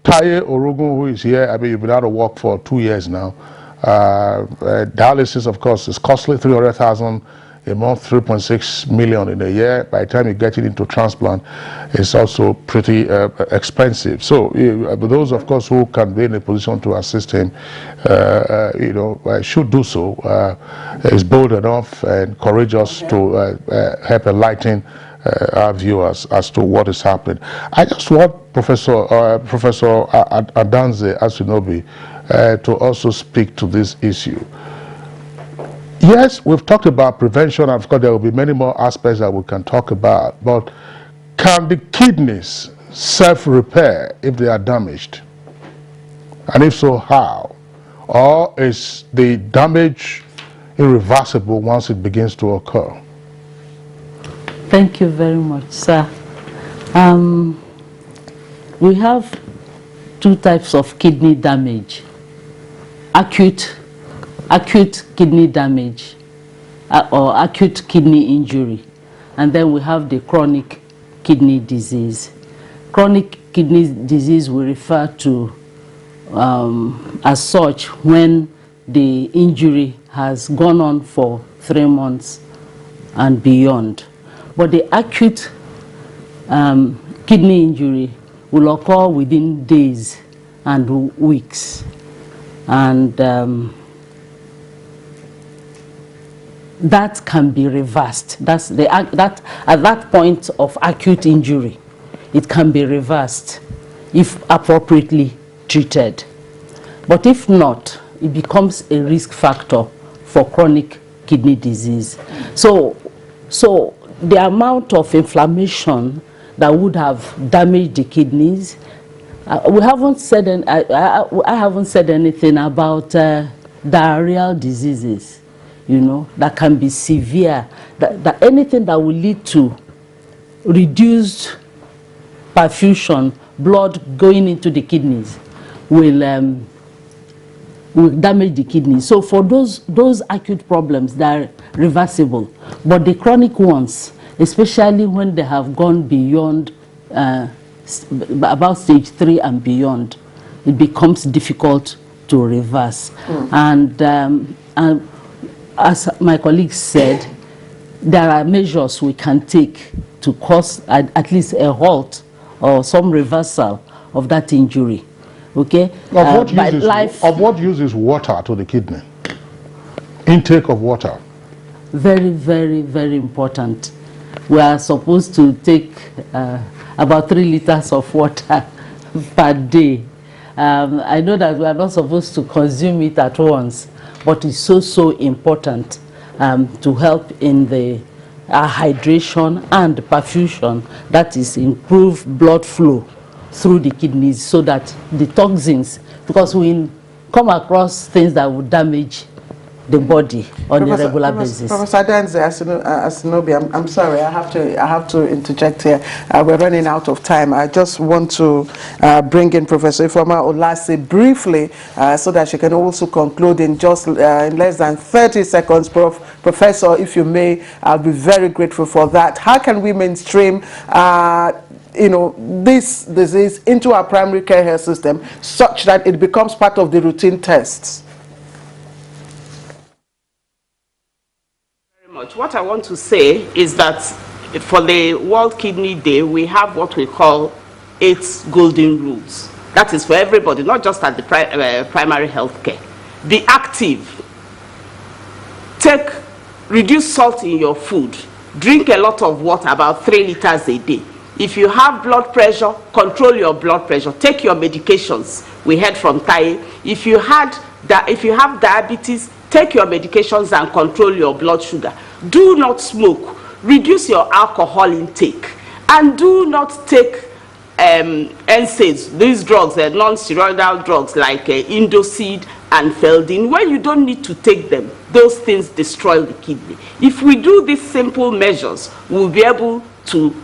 Taye Orogun, who is here, you've been out of work for 2 years now. Dialysis, of course, is costly, 300,000 a month, 3.6 million in a year. By the time you get it into transplant, it's also pretty expensive. So those, of course, who can be in a position to assist him, should do so. Is bold enough and courageous to help enlighten our viewers as to what is happening. I just want Professor Adanze Asunobi to also speak to this issue. Yes, we've talked about prevention, and of course there will be many more aspects that we can talk about, but can the kidneys self-repair if they are damaged? And if so, how? Or is the damage irreversible once it begins to occur? Thank you very much, sir. We have two types of kidney damage: acute kidney damage or acute kidney injury, and then we have the chronic kidney disease. Chronic kidney disease we refer to as such when the injury has gone on for 3 months and beyond. But the acute kidney injury will occur within days and weeks, and that can be reversed. At that point of acute injury, it can be reversed if appropriately treated. But if not, it becomes a risk factor for chronic kidney disease. So the amount of inflammation that would have damaged the kidneys, we haven't said, I haven't said anything about diarrheal diseases, that can be severe, that anything that will lead to reduced perfusion blood going into the kidneys will damage the kidney. So for those acute problems, they are reversible. But the chronic ones, especially when they have gone beyond about stage 3 and beyond, it becomes difficult to reverse. And as my colleague said, there are measures we can take to cause at least a halt or some reversal of that injury. Okay? Of what use is water to the kidney? Intake of water. Very, very, very important. We are supposed to take about 3 liters of water per day. I know that we are not supposed to consume it at once, but it's so important to help in the hydration and perfusion, that is, improve blood flow through the kidneys, so that the toxins, because we come across things that would damage the body on a regular basis. Professor Adenze Asinobi, I'm sorry, I have to interject here. We're running out of time. I just want to bring in Professor Ifeoma Olase briefly, so that she can also conclude in just in less than 30 seconds. Professor, if you may, I'll be very grateful for that. How can we mainstream this disease into our primary care health system such that it becomes part of the routine tests? What I want to say is that for the World Kidney Day, we have what we call 8 golden rules. That is for everybody, not just at the primary health care. Be active. Reduce salt in your food. Drink a lot of water, about 3 liters a day. If you have blood pressure, control your blood pressure. Take your medications. We heard from Taye. If you have diabetes, take your medications and control your blood sugar. Do not smoke. Reduce your alcohol intake. And do not take NSAIDs, these drugs, non-steroidal drugs like Indocid and Feldin, when you don't need to take them. Those things destroy the kidney. If we do these simple measures, we'll be able to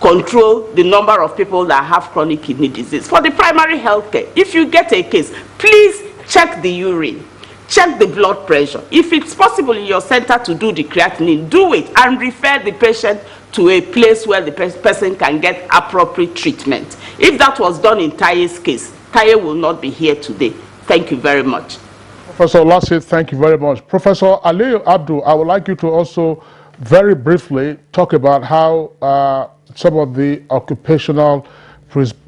control the number of people that have chronic kidney disease. For the primary health care, if you get a case, please check the urine. Check the blood pressure. If it's possible in your center to do the creatinine, do it and refer the patient to a place where the person can get appropriate treatment. If that was done in Taye's case, Taye will not be here today. Thank you very much. Professor Olase, thank you very much. Professor Aliyu Abdul, I would like you to also very briefly talk about how some of the occupational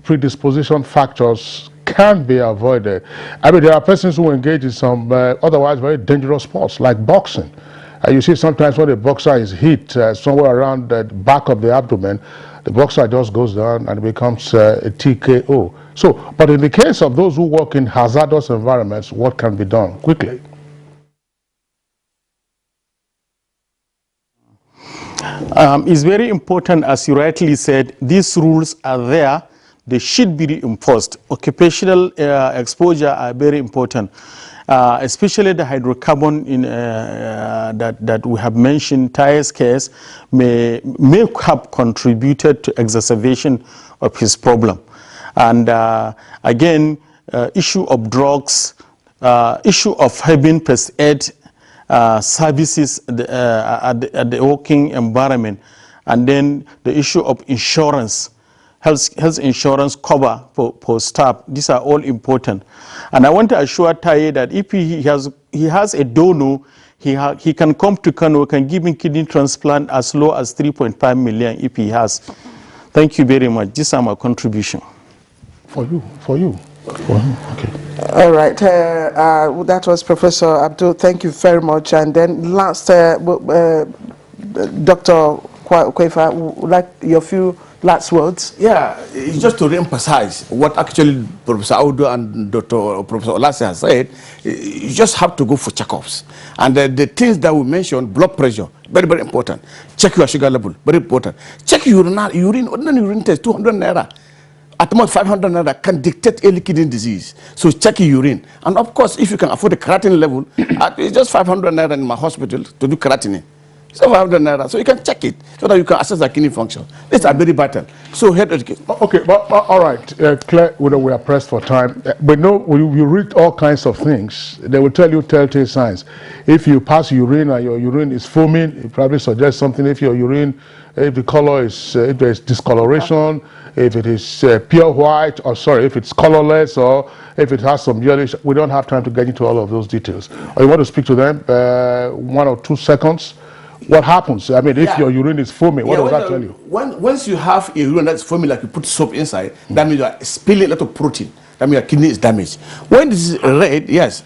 predisposition factors can be avoided. I mean, there are persons who engage in some otherwise very dangerous sports, like boxing. You see sometimes when a boxer is hit somewhere around the back of the abdomen, the boxer just goes down and becomes a TKO. So, but in the case of those who work in hazardous environments, what can be done quickly? It's very important, as you rightly said, these rules are there. They should be reinforced. Occupational exposure are very important, especially the hydrocarbon that we have mentioned. Taye's case may have contributed to exacerbation of his problem. And again, issue of drugs, issue of having first aid services at the working environment, and then the issue of insurance. Health insurance cover for staff. These are all important. And I want to assure Taye that if he has a donor, he can come to Kano, can give him kidney transplant as low as 3.5 million if he has. Thank you very much. This is my contribution. For you. Okay. All right. That was Professor Abdul. Thank you very much. And then last, Dr. Kwefa, would like your few last words. Yeah, just to re-emphasize what actually Professor Audu and Professor Olase has said, you just have to go for checkups. And the things that we mentioned, blood pressure, very, very important. Check your sugar level, very important. Check ordinary urine test, 200 naira. At most 500 naira can dictate early kidney disease. So check your urine. And of course, if you can afford the creatinine level, it's just 500 naira in my hospital to do creatinine. 700 naira. So you can check it so that you can assess the kidney function. These are very vital. So health education. Okay, but all right, Claire, we are pressed for time. But no, you read all kinds of things. They will tell you telltale signs. If you pass urine and your urine is foaming, it probably suggests something. If your urine, if the color is, if there is discoloration, if it is pure white, or sorry, if it's colorless, or if it has some yellowish, we don't have time to get into all of those details. Or you want to speak to them, 1 or 2 seconds. What happens? I mean, if your urine is foaming, what does that tell you? Once you have a urine that's foaming, like you put soap inside, that means you are spilling a lot of protein. That means your kidney is damaged. When this is red, yes.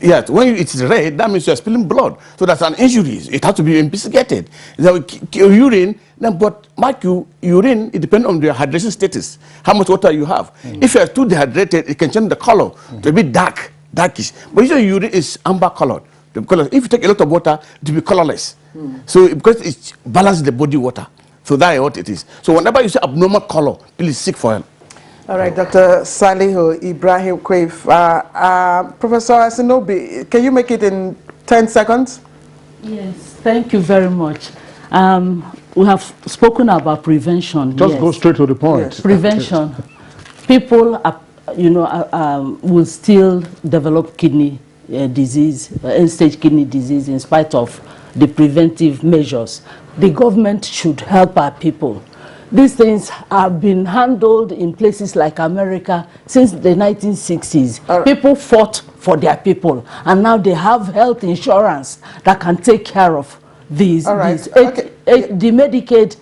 Yes, when it is red, that means you are spilling blood. So that's an injury. It has to be investigated. Urine, but mark you, urine, it depends on your hydration status, how much water you have. If you are too dehydrated, it can change the color to a bit darkish. But usually urine is amber colored. Because if you take a lot of water, it will be colorless. So because it balances the body water. So that is what it is. So whenever you see abnormal color, please seek for help. All right, Dr. Salihu Ibrahim Quaif. Professor Asinobi, can you make it in 10 seconds? Yes, thank you very much. We have spoken about prevention. Just go straight to the point. Yes. Prevention. People are, will still develop kidney disease, end-stage kidney disease, in spite of the preventive measures. The government should help our people. These things have been handled in places like America since the 1960s. People fought for their people, and now they have health insurance that can take care of these. The Medicaid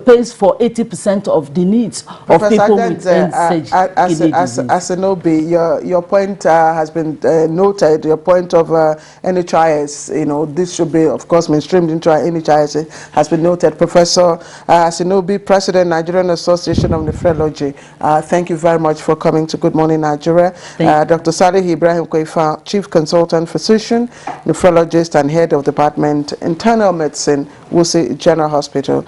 pays for 80% of the needs of people with end-stage kidney disease. Asinobi, your point has been noted. Your point of NHIS, this should be, of course, mainstreamed into our NHIS, has been noted. Professor Asinobi, President, Nigerian Association of Nephrology, thank you very much for coming to Good Morning Nigeria. Dr. Salih Ibrahim Quaifa, Chief Consultant Physician, Nephrologist, and Head of Department, Internal Medicine, Wusi General Hospital.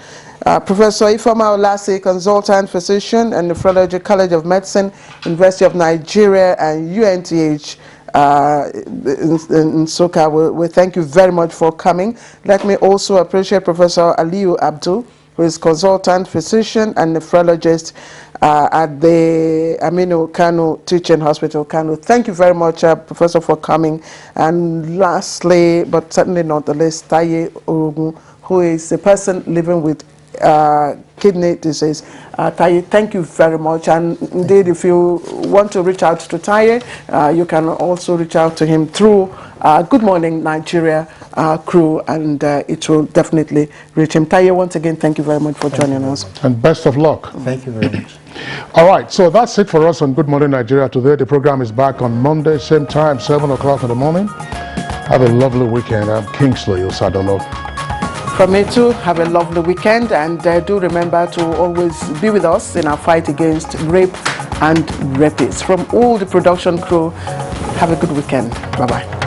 Professor Ifeoma Olase, Consultant Physician and Nephrology, College of Medicine, University of Nigeria, and UNTH in Soka. We thank you very much for coming. Let me also appreciate Professor Aliyu Abdul, who is Consultant Physician and Nephrologist at the Aminu Kano Teaching Hospital, Kano. Thank you very much, Professor, for coming. And lastly, but certainly not the least, Taye Ogun, who is a person living with kidney disease. Taye, thank you very much. And indeed, if you want to reach out to Taye, you can also reach out to him through Good Morning Nigeria crew, and it will definitely reach him. Taye, once again, thank you very much for joining us. And best of luck. Thank you very much. All right, so that's it for us on Good Morning Nigeria today. The program is back on Monday, same time, 7 o'clock in the morning. Have a lovely weekend. I'm Kingsley Osadolo. From me too, have a lovely weekend, and do remember to always be with us in our fight against rape and rapists. From all the production crew, have a good weekend. Bye-bye.